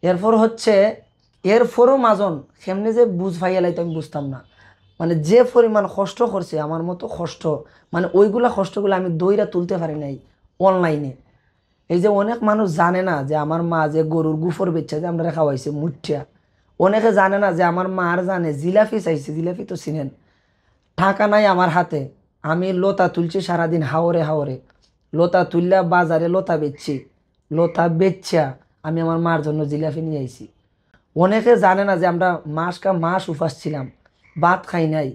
এরপর হচ্ছে এরপরও মাজন কেমনে যে বুঝ ভাইয়া লাইতো আমি বুঝতাম না। মানে যে পরিমাণ কষ্ট করছে আমার মতো কষ্ট, মানে ওইগুলা কষ্টগুলো আমি দইরা তুলতে পারি নাই অনলাইনে। এই যে অনেক মানুষ জানে না যে আমার মা যে গরুর গুফর বেচছে যে আমরা খাওয়াইছে মুঠিয়া, অনেকে জানে না যে আমার মার জানে জিলাপি চাইছে, জিলাপি তো চিনেন, টাকা নাই আমার হাতে, আমি লতা তুলছি সারাদিন হাওরে হাওরে, লতা তুললা বাজারে লতা বেচছি, লতা বেচছা আমি আমার মার জন্য জিলাপি নিয়ে আইছি। অনেকে জানে না যে আমরা মাস উপাস ছিলাম, ভাত খাই নাই।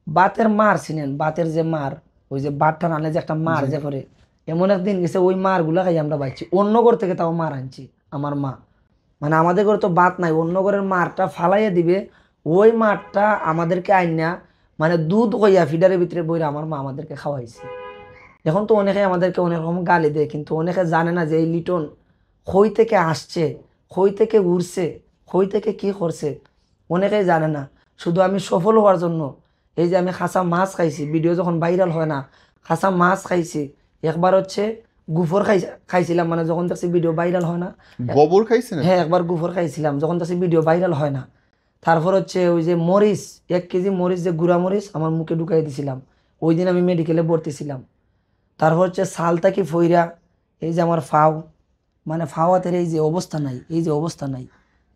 বাতের মার চিনেন, বাতের যে মার, ওই যে বাতটা রানলে যে একটা মার যে করে, এমন একদিন গেছে ওই মারগুলা খাই আমরা বাইছি, অন্য ঘর থেকে তাও মার আনছি আমার মা। মানে আমাদের ঘরে তো বাত নাই, অন্য ঘরের মারটা ফালাইয়া দিবে, ওই মারটা আমাদেরকে আইনা মানে দুধ হইয়া ফিডারের ভিতরে বইরা আমার মা আমাদেরকে খাওয়াইছে। এখন তো অনেকে আমাদেরকে অনেক রকম গালি দেয়, কিন্তু অনেকে জানে না যে এই লিটন খই থেকে আসছে, খই থেকে উড়ছে, খই থেকে কি করছে, অনেকেই জানে না। শুধু আমি সফল হওয়ার জন্য এই যে আমি খাসা মাছ খাইছি, ভিডিও যখন ভাইরাল হয় না, খাসা মাছ খাইছি, একবার হচ্ছে গুফর খাইছিলাম, মানে যখন দেখছি ভিডিও ভাইরাল হয় না। গোবর খাইছেন? হ্যাঁ, একবার গুফর খাইছিলাম যখন দেখছি ভিডিও ভাইরাল হয় না। তারপর হচ্ছে ওই যে মরিচ, 1 কেজি মরিচ, যে গুঁড়া মরিচ আমার মুখে ঢুকাই দিছিলাম, ওই দিন আমি মেডিকেলে ভর্তি ছিলাম। তারপর হচ্ছে সালটা কি ফইরা, এই যে আমার ফাও, মানে ফাওয়াতের এই যে অবস্থা নাই, এই যে অবস্থা নাই,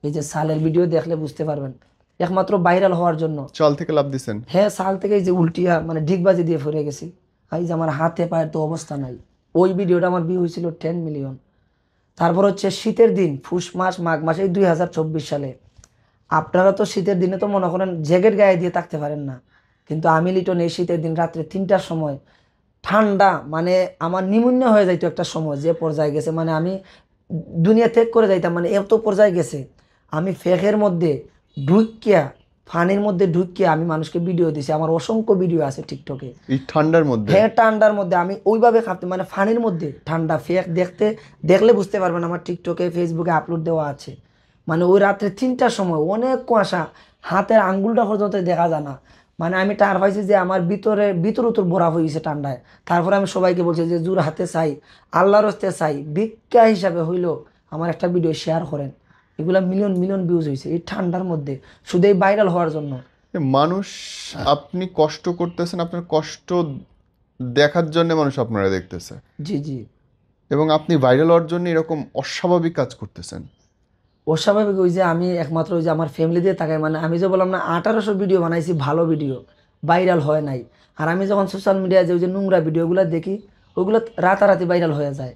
এই যে সালের ভিডিও দেখলে বুঝতে পারবেন, একমাত্র ভাইরাল হওয়ার জন্য। চাল থেকে লাভ দিছেন? হ্যাঁ, সাল থেকে এই যে উল্টিয়া মানে ঢিকবাজি দিয়ে ফিরে গেছি। এই যে আমার হাতে পায়ের তো অবস্থা নাই। ওই ভিডিওটা আমার ভিউ হয়েছিল 10 মিলিয়ন। তারপর হচ্ছে শীতের দিন, পুষ মাস মাঘ মাস, এই 2024 সালে। আপনারা তো শীতের দিনে তো মনে করেন জ্যাকেট গায়ে দিয়ে থাকতে পারেন না, কিন্তু আমি লিটন এই শীতের দিন রাত্রে 3টার সময় ঠান্ডা, মানে আমার নিমুন্যা হয়ে যাইতো একটা সময়, যে পর্যায়ে গেছে, মানে আমি দুনিয়া ত্যাগ করে যাইতাম, মানে এত পর্যায়ে গেছে। আমি ফেকের মধ্যে ঢুকিয়া, ফানির মধ্যে ঢুকিয়া আমি মানুষকে ভিডিও দিছি, আমার অসংখ্য ভিডিও আছে টিকটকে। এই ঠান্ডার মধ্যে? হ্যাঁ, ঠান্ডার মধ্যে আমি ওইভাবে খাতে, মানে ফানির মধ্যে ঠান্ডা ফেক দেখলে বুঝতে পারবেন, আমার টিকটকে ফেসবুকে আপলোড দেওয়া আছে। মানে ওই রাত্রে 3টার সময় অনেক কুয়াশা, হাতের আঙ্গুলটা পর্যন্ত দেখা যায় না। মানে আমি টার পাইছি যে আমার ভিতর উতর ভরা হয়ে গেছে ঠান্ডায়। তারপরে আমি সবাইকে বলছি যে জোর হাতে চাই, আল্লাহর হস্তে চাই, ভিক্ষা হিসাবে হইলো আমার একটা ভিডিও শেয়ার করেন। এগুলা মিলিয়ন মিলিয়ন ভিউজ হয়েছে এই ঠান্ডার মধ্যে, শুধু এই ভাইরাল হওয়ার জন্য। মানুষ, আপনি কষ্ট করতেছেন, আপনার কষ্ট দেখার জন্য মানুষ আপনারা দেখতেছে, জি জি। এবং আপনি ভাইরাল হওয়ার জন্য এরকম অস্বাভাবিক কাজ করতেছেন। অস্বাভাবিক ওই যে আমি একমাত্র ওই যে আমার ফ্যামিলি দিয়ে তাকাই, মানে আমি যে বললাম না 1800 ভিডিও বানাইছি, ভালো ভিডিও ভাইরাল হয় নাই। আর আমি যখন সোশ্যাল মিডিয়ায় যে ওই যে নোংরা ভিডিওগুলো দেখি, ওইগুলো রাতারাতি ভাইরাল হয়ে যায়।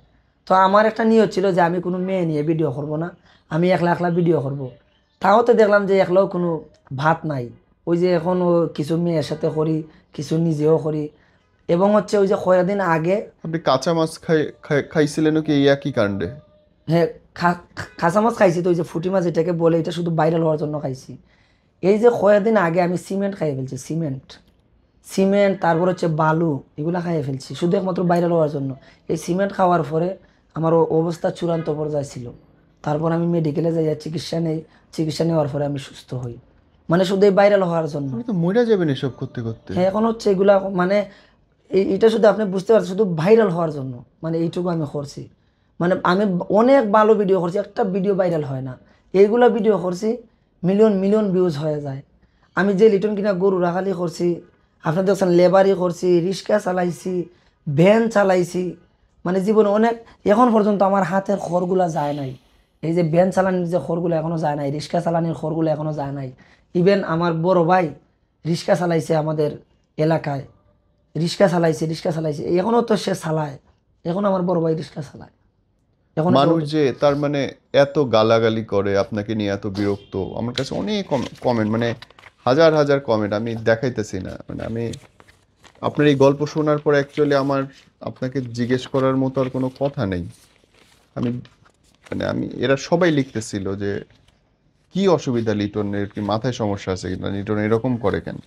তো আমার একটা নিয়ত ছিল যে আমি কোনো মেয়ে নিয়ে ভিডিও করব না, আমি একলা একলা ভিডিও করব। তাও তো দেখলাম যে একলাও কোনো ভাত নাই। ওই যে এখন কিছু মেয়ের সাথে করি, কিছু নিজেও করি। এবং হচ্ছে ওই যে কয়েকদিন আগে, আপনি কাঁচা মাছ খাইছিলেন কি এই একই কাণ্ডে? হ্যাঁ, খাসা মাছ খাইছি, তো ওই যে ফুটি মাছ এটাকে বলে, এটা শুধু ভাইরাল হওয়ার জন্য খাইছি। এই যে কয়েকদিন আগে আমি সিমেন্ট খাইয়ে ফেলছি, সিমেন্ট তারপর হচ্ছে বালু, এগুলো খাইয়ে ফেলছি শুধু একমাত্র ভাইরাল হওয়ার জন্য। এই সিমেন্ট খাওয়ার পরে আমার অবস্থা চূড়ান্ত পর্যায়ে ছিল। তারপর আমি মেডিকেলে যাই, চিকিৎসা নেওয়ার পরে আমি সুস্থ হই, মানে শুধু এই ভাইরাল হওয়ার জন্য। আপনি তো মরে যাবেন এসব করতে করতে। হ্যাঁ, এখন হচ্ছে এগুলা মানে এটা শুধু আপনি বুঝতে পারছেন, শুধু ভাইরাল হওয়ার জন্য, মানে এইটুকু আমি করছি। মানে আমি অনেক ভালো ভিডিও করছি, একটা ভিডিও ভাইরাল হয় না। এইগুলা ভিডিও করছি মিলিয়ন মিলিয়ন ভিউজ হয়ে যায়। আমি যে লিটন কিনা গরু রাখালি করছি, আপনি দেখছেন লেবারি করছি, রিক্সা চালাইছি, ভ্যান চালাইছি, মানে জীবনে অনেক, এখন পর্যন্ত আমার হাতের খড়গুলা যায় নাই। এই যে ভ্যান চালানির যে খড়গুলো এখনো যায় নাই, রিক্সা চালানির খড়গুলো এখনো যায় নাই। ইভেন আমার বড় ভাই রিক্সা চালাইছে আমাদের এলাকায়, রিক্সা চালাইছে, এখনো তো সে চালায়, এখন আমার বড় ভাই রিক্সা চালায়। এখন মানুষ যে তার মানে এত গালাগালি করে আপনাকে নিয়ে, এত বিরক্ত, আমার কাছে অনেক কমেন্ট, মানে হাজার হাজার কমেন্ট, আমি দেখাইতেছি না। মানে আমি আপনার এই গল্প শোনার পর অ্যাকচুয়ালি আমার আপনাকে জিজ্ঞেস করার মতো আর কোনো কথা নেই। আমি আমি এরা সবাই লিখতেছিল যে কি অসুবিধা লিটনের, কি মাথায় সমস্যা আছে কিনা, লিটন এরকম করে কেন।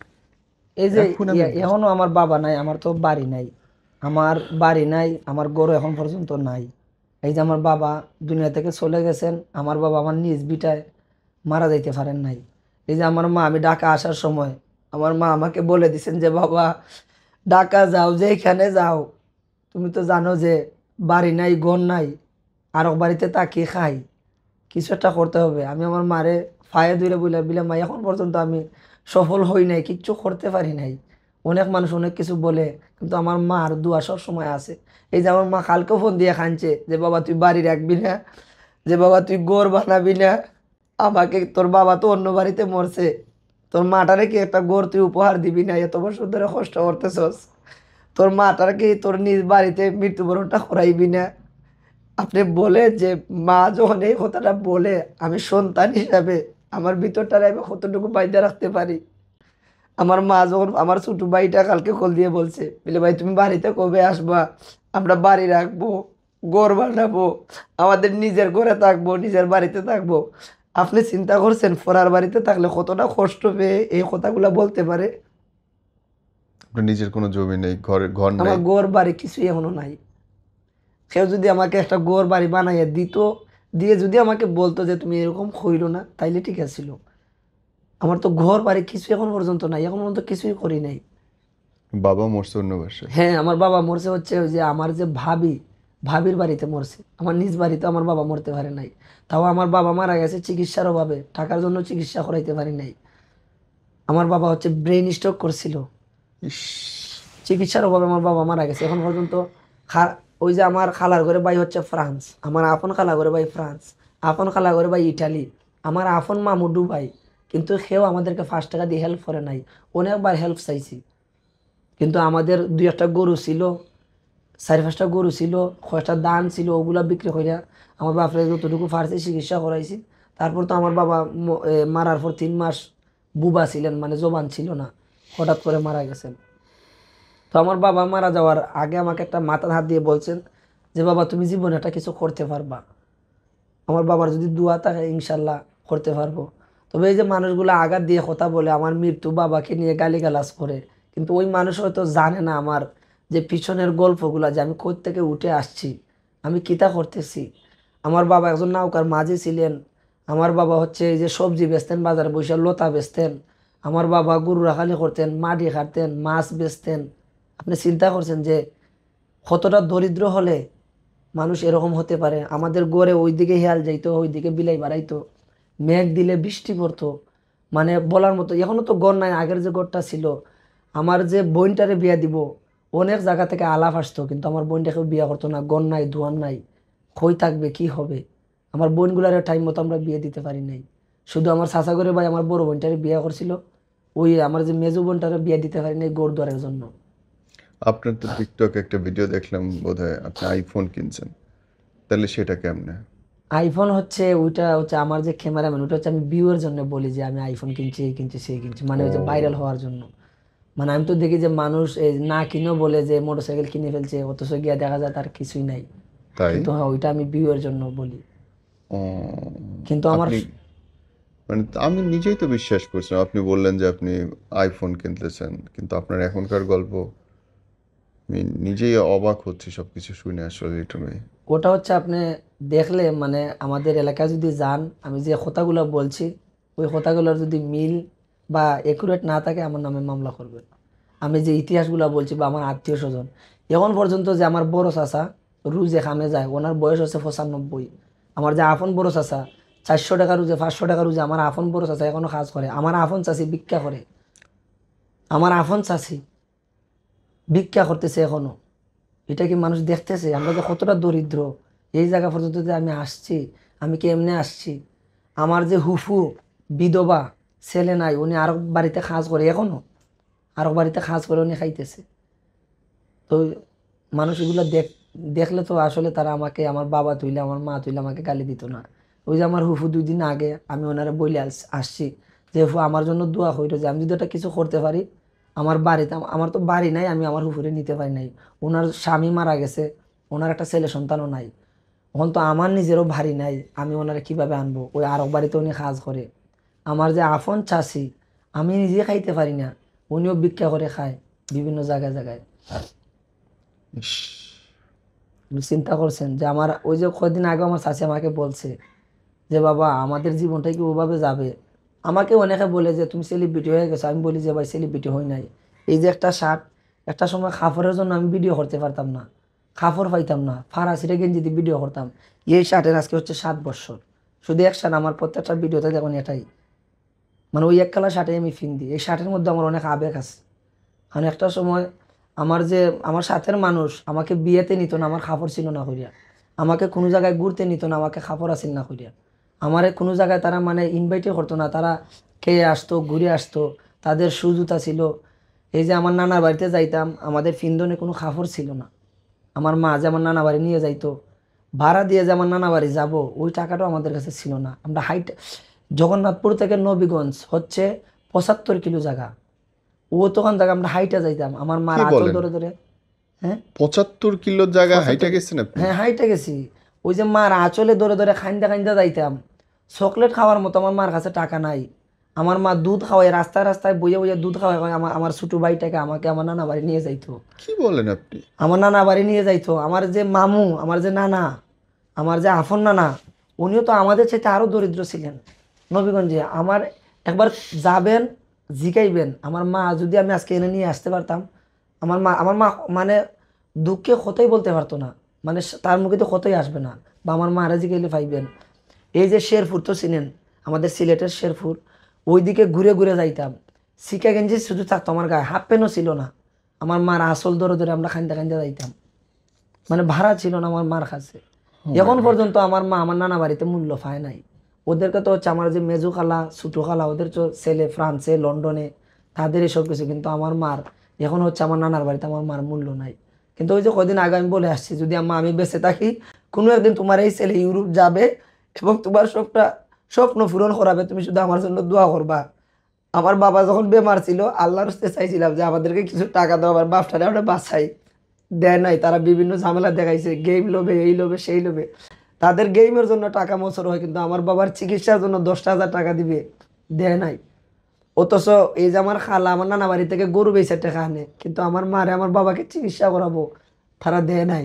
এই যে এখন আমি এখনো আমার বাবা নাই, আমার তো বাড়ি নাই, আমার বাড়ি নাই, আমার গরু এখন পর্যন্ত নাই। এই যে আমার বাবা দুনিয়া থেকে চলে গেছেন, আমার বাবা আমার নিজ বিটায় মারা যাইতে পারেন নাই। এই যে আমার মা, আমি ঢাকা আসার সময় আমার মা আমাকে বলে দিছেন যে বাবা ঢাকা যাও, যেখানে যাও তুমি তো জানো যে বাড়ি নাই, ঘর নাই, আর বাড়িতে তাকিয়ে খাই, কিছু একটা করতে হবে। আমি আমার মারে ফায়ে ধরে বলে বিলে মা এখন পর্যন্ত আমি সফল হই নাই, কিচ্ছু করতে পারি নাই। অনেক মানুষ অনেক কিছু বলে, কিন্তু আমার মার দোয়া সব সময় আছে। এই যে আমার মা কালকে ফোন দিয়ে খানছে যে বাবা তুই বাড়ি রাখবি না, যে বাবা তুই ঘর বানাবি না, আমাকে তোর বাবা তো অন্য বাড়িতে মরছে, তোর মাটারে কি একটা ঘর তুই উপহার দিবি না, এত বছর ধরে কষ্ট করতেছস, তোর মাটার কি তোর নিজ বাড়িতে মৃত্যুবরণটা করাইবি না। আপনি বলে যে মা যখন এই কথাটা বলে, আমি সন্তান হিসাবে আমার ভিতরটারে আমি কতটুকু বাইন্দা রাখতে পারি। আমার মা যখন আমার ছোট ভাইটা কালকে কল দিয়ে বলছে বলে ভাই তুমি বাড়িতে কবে আসবা, আমরা বাড়ি রাখবো, ঘর বানাবো, আমাদের নিজের ঘরে থাকবো, নিজের বাড়িতে থাকবো। আপনি চিন্তা করছেন ফরার বাড়িতে থাকলে কতটা কষ্ট পেয়ে এই কথাগুলো বলতে পারে। আপনার নিজের কোনো জমি নেই, ঘর আমার নেই। ঘর বাড়ি কিছুই এখনো নাই। কেউ যদি আমাকে একটা ঘর বাড়ি বানাইয়া দিত, দিয়ে যদি আমাকে বলতো যে তুমি এরকম হইলো না, তাইলে ঠিক আছিল। আমার তো ঘর বাড়ি কিছু এখন পর্যন্ত নাই, এখন পর্যন্ত কিছুই করি নাই। বাবা মরছে অন্য বাসায়। হ্যাঁ, আমার বাবা মরছে হচ্ছে ওই যে আমার যে ভাবির বাড়িতে মরছে, আমার নিজ বাড়িতে আমার বাবা মরতে পারে নাই। তাও আমার বাবা মারা গেছে চিকিৎসার অভাবে, টাকার জন্য চিকিৎসা করাইতে পারি নাই। আমার বাবা হচ্ছে ব্রেন স্ট্রোক করছিল, ইস। চিকিৎসার অভাবে আমার বাবা মারা গেছে। এখন পর্যন্ত ওই যে আমার খালার ঘরে ভাই হচ্ছে ফ্রান্স, আমার আপন খালা ঘরে ভাই ফ্রান্স, আপন খালা ঘরে ভাই ইটালি, আমার আপন মামু দুবাই, কিন্তু সেও আমাদেরকে 5 টাকা দিয়ে হেল্প করে নাই। অনেকবার হেল্প চাইছি, কিন্তু আমাদের 2-1টা গরু ছিল, 4-5টা গরু ছিল, কয়েকটা ধান ছিল, ওগুলা বিক্রি করিয়া আমার বাপরে যতটুকু পারছি চিকিৎসা করাইছি। তারপর তো আমার বাবা মারার পর 3 মাস বুবা ছিলেন, মানে জবান ছিল না, হঠাৎ করে মারা গেছেন। তো আমার বাবা মারা যাওয়ার আগে আমাকে একটা মাথার হাত দিয়ে বলছেন যে বাবা তুমি জীবনে একটা কিছু করতে পারবা, আমার বাবার যদি দোয়া থাকে ইনশাল্লাহ করতে পারবো। তবে এই যে মানুষগুলো আঘাত দিয়ে কথা বলে আমার মৃত্যু বাবাকে নিয়ে গালিগালাজ করে, কিন্তু ওই মানুষ হয়তো জানে না আমার যে পিছনের গল্পগুলা, যে আমি কোথা থেকে উঠে আসছি, আমি কিতা করতেছি। আমার বাবা একজন নৌকার মাঝি ছিলেন, আমার বাবা হচ্ছে এই যে সবজি বেচতেন, বাজারে বসে লতা বেচতেন, আমার বাবা গরু রাখালি করতেন, মাটি কাটতেন, মাছ বেচতেন। আপনি চিন্তা করছেন যে কতটা দরিদ্র হলে মানুষ এরকম হতে পারে। আমাদের গড়ে ওইদিকে হেয়াল যাইতো, ওইদিকে বিলাই বাড়াইতো, মেঘ দিলে বৃষ্টি পড়তো, মানে বলার মতো। এখনো তো গড় নাই, আগের যে গড়টা ছিল। আমার যে বোনটারে বিয়া দিব, অনেক জায়গা থেকে আলাপ আসতো, কিন্তু আমার বোনটাকেও বিয়া করতো না, গড় নাই, দুয়ার নাই, কই থাকবে, কি হবে। আমার বোনগুলারে টাইম মতো আমরা বিয়ে দিতে পারি নাই। শুধু আমার চাচা করে ভাই আমার বড় বোনটারে বিয়া করছিল, ওই আমার যে মেজো বোনটারে বিয়ে দিতে পারি নাই গড় দুয়ারের জন্য। আপনার তো টিকটকে একটা ভিডিও দেখলাম, বোধহয় আপনি আইফোন কিনছেন, তাহলে সেটা কেমনে? আইফোন হচ্ছে ওইটা হচ্ছে আমার যে ক্যামেরাম্যান, ওটা হচ্ছে আমি ভিউয়ের জন্য বলি যে আমি আইফোন কিনছি, এই কিনছি, সেই কিনছি, মানে ওই যে ভাইরাল ও হওয়ার জন্য। মানে আমি তো দেখি যে মানুষ এই না কিনেও বলে যে মোটরসাইকেল কিনে ফেলছে, অথচ গিয়া দেখা যায় তার কিছুই নাই। তাই? কিন্তু হ্যাঁ, ওইটা আমি ভিউয়ের জন্য বলি। ও কিন্তু আমার আপনি মানে আমি নিজেই তো বিশ্বাস করছিলাম, আপনি বললেন যে আপনি আইফোন কিনতেছেন, কিন্তু আপনার এখনকার গল্প আমি নিজেই অবাক হচ্ছি সবকিছু শুনে আসলে লিটন ভাই। ওটা হচ্ছে আপনি দেখলে, মানে আমাদের এলাকায় যদি যান, আমি যে কথাগুলো বলছি ওই কথাগুলোর যদি মিল বা একুরেট না থাকে আমার নামে মামলা করবেন। আমি যে ইতিহাসগুলো বলছি বা আমার আত্মীয় স্বজন, এখন পর্যন্ত যে আমার বড় চাচা রুজে খামে যায়, ওনার বয়স হচ্ছে 95। আমার যে আপন বড় চাচা 400 টাকা রুজে, 500 টাকা রুজে, আমার আপন বড় চাচা এখনো কাজ করে, আমার আপন চাষি ভিক্ষা করে, আমার আপন চাষি ভিক্ষা করতেছে এখনো। এটা কি মানুষ দেখতেছে আমরা যে কতটা দরিদ্র? এই জায়গা পর্যন্ত যে আমি আসছি, আমি কি এমনি আসছি? আমার যে হুফু বিধবা, ছেলে নাই, উনি আরো বাড়িতে কাজ করে, এখনো আরো বাড়িতে কাজ করে উনি খাইতেছে। তো মানুষ এগুলো দেখলে তো আসলে তারা আমাকে, আমার বাবা তুইলে আমার মা তুইলে আমাকে গালি দিত না। ওই যে আমার হুফু 2 দিন আগে আমি ওনারা বলে আসছি যে হুফু আমার জন্য দোয়া হইলো, যে আমি যদি একটা কিছু করতে পারি আমার বাড়িতে, আমার তো বাড়ি নাই, আমি আমার হুফুরে নিতে পারি নাই, ওনার স্বামী মারা গেছে, ওনার একটা ছেলে সন্তানও নাই, এখন তো আমার নিজেরও বাড়ি নাই, আমি ওনারা কিভাবে আনবো? ওই আরব বাড়িতে উনি কাজ করে। আমার যে আফন চাষি, আমি নিজে খাইতে পারি না, উনিও ভিক্ষা করে খায় বিভিন্ন জায়গায় জায়গায়। ইস, আপনি চিন্তা করছেন যে আমার ওই যে কয়েকদিন আগে আমার চাচি আমাকে বলছে যে বাবা আমাদের জীবনটা কি ওভাবে যাবে। আমাকে অনেকে বলে যে তুমি সেলিব্রিটি হয়ে গেছো, আমি বলি যে ভাই সেলিব্রিটি হই নাই। এই যে একটা শার্ট, একটা সময় কাপড়ের জন্য আমি ভিডিও করতে পারতাম না, কাপড় পাইতাম না, ফারাসিরে গেঞ্জি দিয়ে ভিডিও করতাম। এই শার্টের আজকে হচ্ছে 7 বছর। শুধু এক শার্ট, আমার প্রত্যেকটা ভিডিওতে দেখুন এটাই, মানে ওই এক কালার শার্টে আমি দিই। এই শার্টের মধ্যে আমার অনেক আবেগ আছে। কারণ একটা সময় আমার যে আমার সাথের মানুষ আমাকে বিয়েতে নিত না, আমার কাপড় ছিল না করিয়া। আমাকে কোনো জায়গায় ঘুরতে নিত না, আমাকে কাপড় আসিল না করিয়া। আমারে কোনো জায়গায় তারা মানে ইনভাইটই করতো না, তারা খেয়ে আসতো, ঘুরে আসতো, তাদের শু জুতা ছিল। এই যে আমার নানার বাড়িতে যাইতাম, আমাদের ফিন্দনে কোনো কাপড় ছিল না। আমার মা যে আমার নানা বাড়ি নিয়ে যাইতো, ভাড়া দিয়ে যে আমার নানা বাড়ি যাবো, ওই টাকাটাও আমাদের কাছে ছিল না। আমরা হাইট, জগন্নাথপুর থেকে নবীগঞ্জ হচ্ছে 75 কিলো জায়গা। ও তখন থেকে আমরা হাইটা যাইতাম আমার মার কি আঁচল বলেন? ধরে ধরে। হ্যাঁ, 75 কিলোর জায়গা হাইটা 75, গেছেন আপনি? হ্যাঁ হাইটা গেছি। ওই যে মার আঁচলে ধরে ধরে খাইন্দা খাইন্দা যাইতাম। চকলেট খাওয়ার মতো আমার মার কাছে টাকা নাই। আমার মা দুধ খাওয়ায়, রাস্তায় রাস্তায় বইয়ে বইয়ে দুধ খাওয়ায়। আমার আমার ছোটো ভাইটাকে আমাকে আমার নানা বাড়ি নিয়ে যাইতো। কি বলেন আপনি? আমার নানা বাড়ি নিয়ে যাইতো। আমার যে মামু, আমার যে নানা, আমার যে আফন নানা, উনিও তো আমাদের চাইতে আরও দরিদ্র ছিলেন নবীগঞ্জে। আমার একবার যাবেন, জিগাইবেন আমার মা যদি আমি আজকে এনে নিয়ে আসতে পারতাম, আমার মা মানে দুঃখে কতই বলতে পারতো না, মানে তার মুখে তো কতই আসবে না। বা আমার মারা জিগাইলে পাইবেন। এই যে শেরপুর তো চিনেন, আমাদের সিলেটের শেরপুর, ওইদিকে ঘুরে ঘুরে যাইতাম। সিকা গেঞ্জি শুধু থাকতো আমার গায়ে, হাফ প্যান্টও ছিল না। আমার মার আসল ধরে ধরে আমরা খাইন্দা খাইন্দা যাইতাম। মানে ভাড়া ছিল না আমার মার কাছে। এখন পর্যন্ত আমার মা আমার নানা বাড়িতে মূল্য পায় নাই। ওদেরকে তো হচ্ছে আমার যে মেজু খালা, ছোটো খালা, ওদের তো ছেলে ফ্রান্সে, লন্ডনে, তাদের এসব কিছু। কিন্তু আমার মার এখন হচ্ছে আমার নানার বাড়িতে আমার মার মূল্য নাই। কিন্তু ওই যে কদিন আগে আমি বলে আসছি, যদি আমি বেঁচে থাকি, কোনো একদিন তোমার এই ছেলে ইউরোপ যাবে এবং তোমার সবটা স্বপ্ন পূরণ করাবে, তুমি শুধু আমার জন্য দোয়া করবা। আমার বাবা যখন বেমার ছিল, আল্লাহর হস্তে চাইছিলাম যে আমাদেরকে কিছু টাকা দাও, আমার বাপটারে আমরা বাঁচাই। দেয় নাই, তারা বিভিন্ন ঝামেলা দেখাইছে, গেম লোভে, এই লোভে, সেই লোভে। তাদের গেমের জন্য টাকা মোচর হয়, কিন্তু আমার বাবার চিকিৎসার জন্য 10,000 টাকা দিবে, দেয় নাই। অথচ এই যে আমার খালা আমার নানা বাড়ি থেকে গরু বেচে টাকা আনে, কিন্তু আমার মারে আমার বাবাকে চিকিৎসা করাবো, তারা দেয় নাই।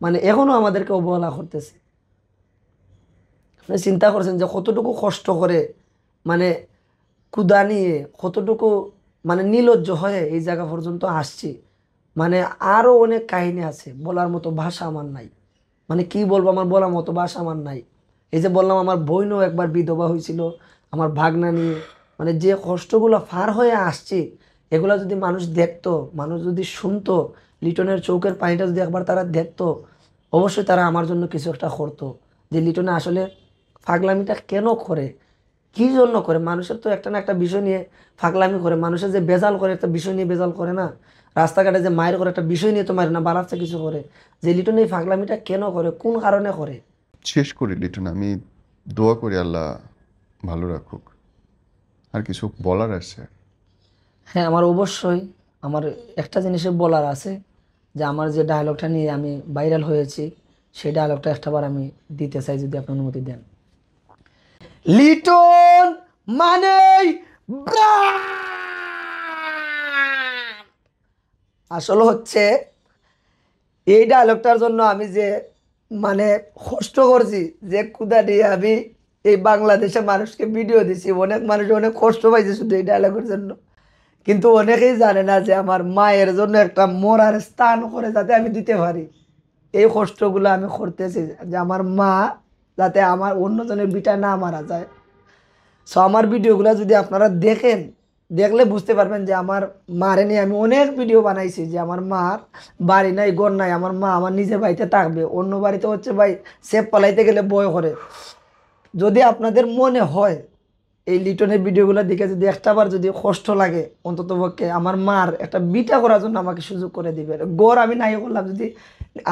মানে এখনো আমাদেরকে অবহেলা করতেছে। আপনি চিন্তা করছেন যে কতটুকু কষ্ট করে, মানে ক্ষুধা নিয়ে কতটুকু, মানে নির্লজ্জ হয়ে এই জায়গা পর্যন্ত আসছি। মানে আরও অনেক কাহিনী আছে, বলার মতো ভাষা আমার নাই। মানে কি বলবো, আমার বলার মতো ভাষা আমার নাই। এই যে বললাম আমার বোনও একবার বিধবা হয়েছিল আমার ভাগনা নিয়ে। মানে যে কষ্টগুলো পার হয়ে আসছি, এগুলা যদি মানুষ দেখতো, মানুষ যদি শুনতো, লিটনের চোখের পানিটা যদি একবার তারা দেখতো, অবশ্যই তারা আমার জন্য কিছু একটা করতো। যে লিটনে আসলে পাগলামিটা কেন করে, কি জন্য করে। মানুষের তো একটা না একটা বিষয় নিয়ে ফাগলামি করে, মানুষের যে বেজাল করে একটা বিষয় নিয়ে বেজাল করে না, রাস্তাঘাটে যে মায়ের করে একটা বিষয় নিয়ে তো মায়ের না, বাড়াচ্ছে কিছু করে। যে লিটন এই ফাগলামিটা কেন করে, কোন কারণে করে। শেষ করি লিটন, আমি দোয়া করি আল্লাহ ভালো রাখুক। আর কিছু বলার আছে? হ্যাঁ, আমার অবশ্যই আমার একটা জিনিসের বলার আছে, যে আমার যে ডায়লগটা নিয়ে আমি ভাইরাল হয়েছি, সেই ডায়লগটা একটাবার আমি দিতে চাই, যদি আপনি অনুমতি দেন। লিটন মানেই ব্রান্ড। আসলে হচ্ছে এই ডায়লগটার জন্য আমি যে মানে কষ্ট করছি, যে ক্ষুধা দিয়ে আমি এই বাংলাদেশে মানুষকে ভিডিও দিছি, অনেক মানুষ অনেক কষ্ট পাইছে শুধু এই ডায়লগের জন্য। কিন্তু অনেকেই জানে না যে আমার মায়ের জন্য একটা মরার স্থান করে যাতে আমি দিতে পারি। এই কষ্টগুলো আমি করতেছি, যে আমার মা যাতে আমার অন্যজনের বিটা না মারা যায়। সো আমার ভিডিওগুলো যদি আপনারা দেখেন, দেখলে বুঝতে পারবেন যে আমার মারে নিয়ে আমি অনেক ভিডিও বানাইছি, যে আমার মার বাড়ি নাই, ঘর নাই, আমার মা আমার নিজের বাড়িতে থাকবে, অন্য বাড়িতে হচ্ছে ভাই সেফ পালাইতে গেলে ভয় করে। যদি আপনাদের মনে হয় এই লিটনের ভিডিওগুলো দেখে যদি একটাবার যদি কষ্ট লাগে, অন্তত পক্ষে আমার মার একটা বিটা করার জন্য আমাকে সুযোগ করে দিবেন। গড় আমি নাই করলাম, যদি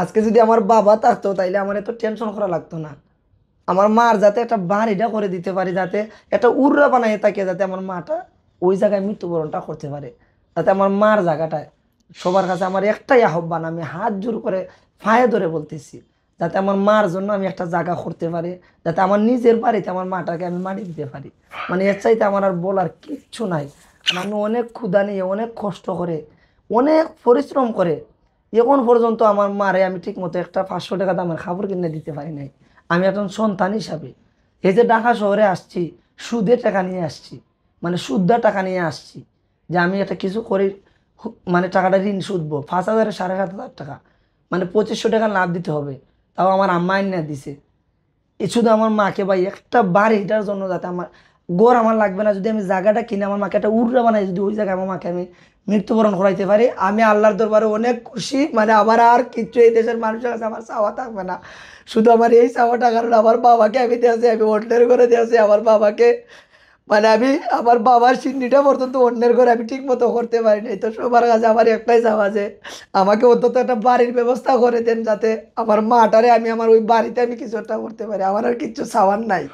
আজকে যদি আমার বাবা থাকতো তাইলে আমার এত টেনশন করা লাগতো না। আমার মার যাতে একটা বাড়িটা করে দিতে পারি, যাতে একটা উড়রা বানাই থাকে, যাতে আমার মাটা ওই জায়গায় মৃত্যুবরণটা করতে পারে। যাতে আমার মার জায়গাটায় সবার কাছে আমার একটাই আহ্বান, আমি হাত জোর করে পায়ে ধরে বলতেছি, যাতে আমার মার জন্য আমি একটা জায়গা করতে পারি, যাতে আমার নিজের বাড়িতে আমার মাটাকে আমি মাটি দিতে পারি। মানে এর চাইতে আমার আর বলার কিচ্ছু নাই। কারণ আমি অনেক ক্ষুধা নিয়ে, অনেক কষ্ট করে, অনেক পরিশ্রম করে এখন পর্যন্ত আমার মারে আমি ঠিক মতো একটা 500 টাকা দামের খাবার কিনে দিতে পারি নাই। আমি এখন সন্তান হিসাবে এই যে ঢাকা শহরে আসছি, সুদে টাকা নিয়ে আসছি, মানে সুদা টাকা নিয়ে আসছি, যে আমি একটা কিছু করি, মানে টাকাটা ঋণ সুদবো 5,000 7,500 টাকা, মানে 2500 টাকা লাভ দিতে হবে। তাও আমার আম্মা না দিছে। এ শুধু আমার মাকে ভাই একটা বাড়িটার জন্য, যাতে আমার গড় আমার লাগবে না, যদি আমি জায়গাটা কিনে আমার মাকে একটা উড়রা বানাই, যদি ওই জায়গায় আমার মাকে আমি মৃত্যুবরণ করাইতে পারি, আমি আল্লাহর দরবারে অনেক খুশি। মানে আমার আর কিচ্ছু এই দেশের মানুষের কাছে আমার চাওয়া থাকবে না। শুধু আমার এই চাওয়াটা, কারণ আমার বাবাকে আমি দিয়েছি, আমি অন্যের করে দিয়েছি আমার বাবাকে। মানে আমি আমার বাবার সিন্নিটা পর্যন্ত অন্যের ঘরে আমি ঠিক মতো করতে পারিনি। তো সবার কাছে আমার একটাই চাওয়া, যে আমাকে অন্তত একটা বাড়ির ব্যবস্থা করে দেন, যাতে আমার মাটারে আমি আমার ওই বাড়িতে আমি কিছু একটা করতে পারি। আমার আর কিচ্ছু চাওয়ার নাই।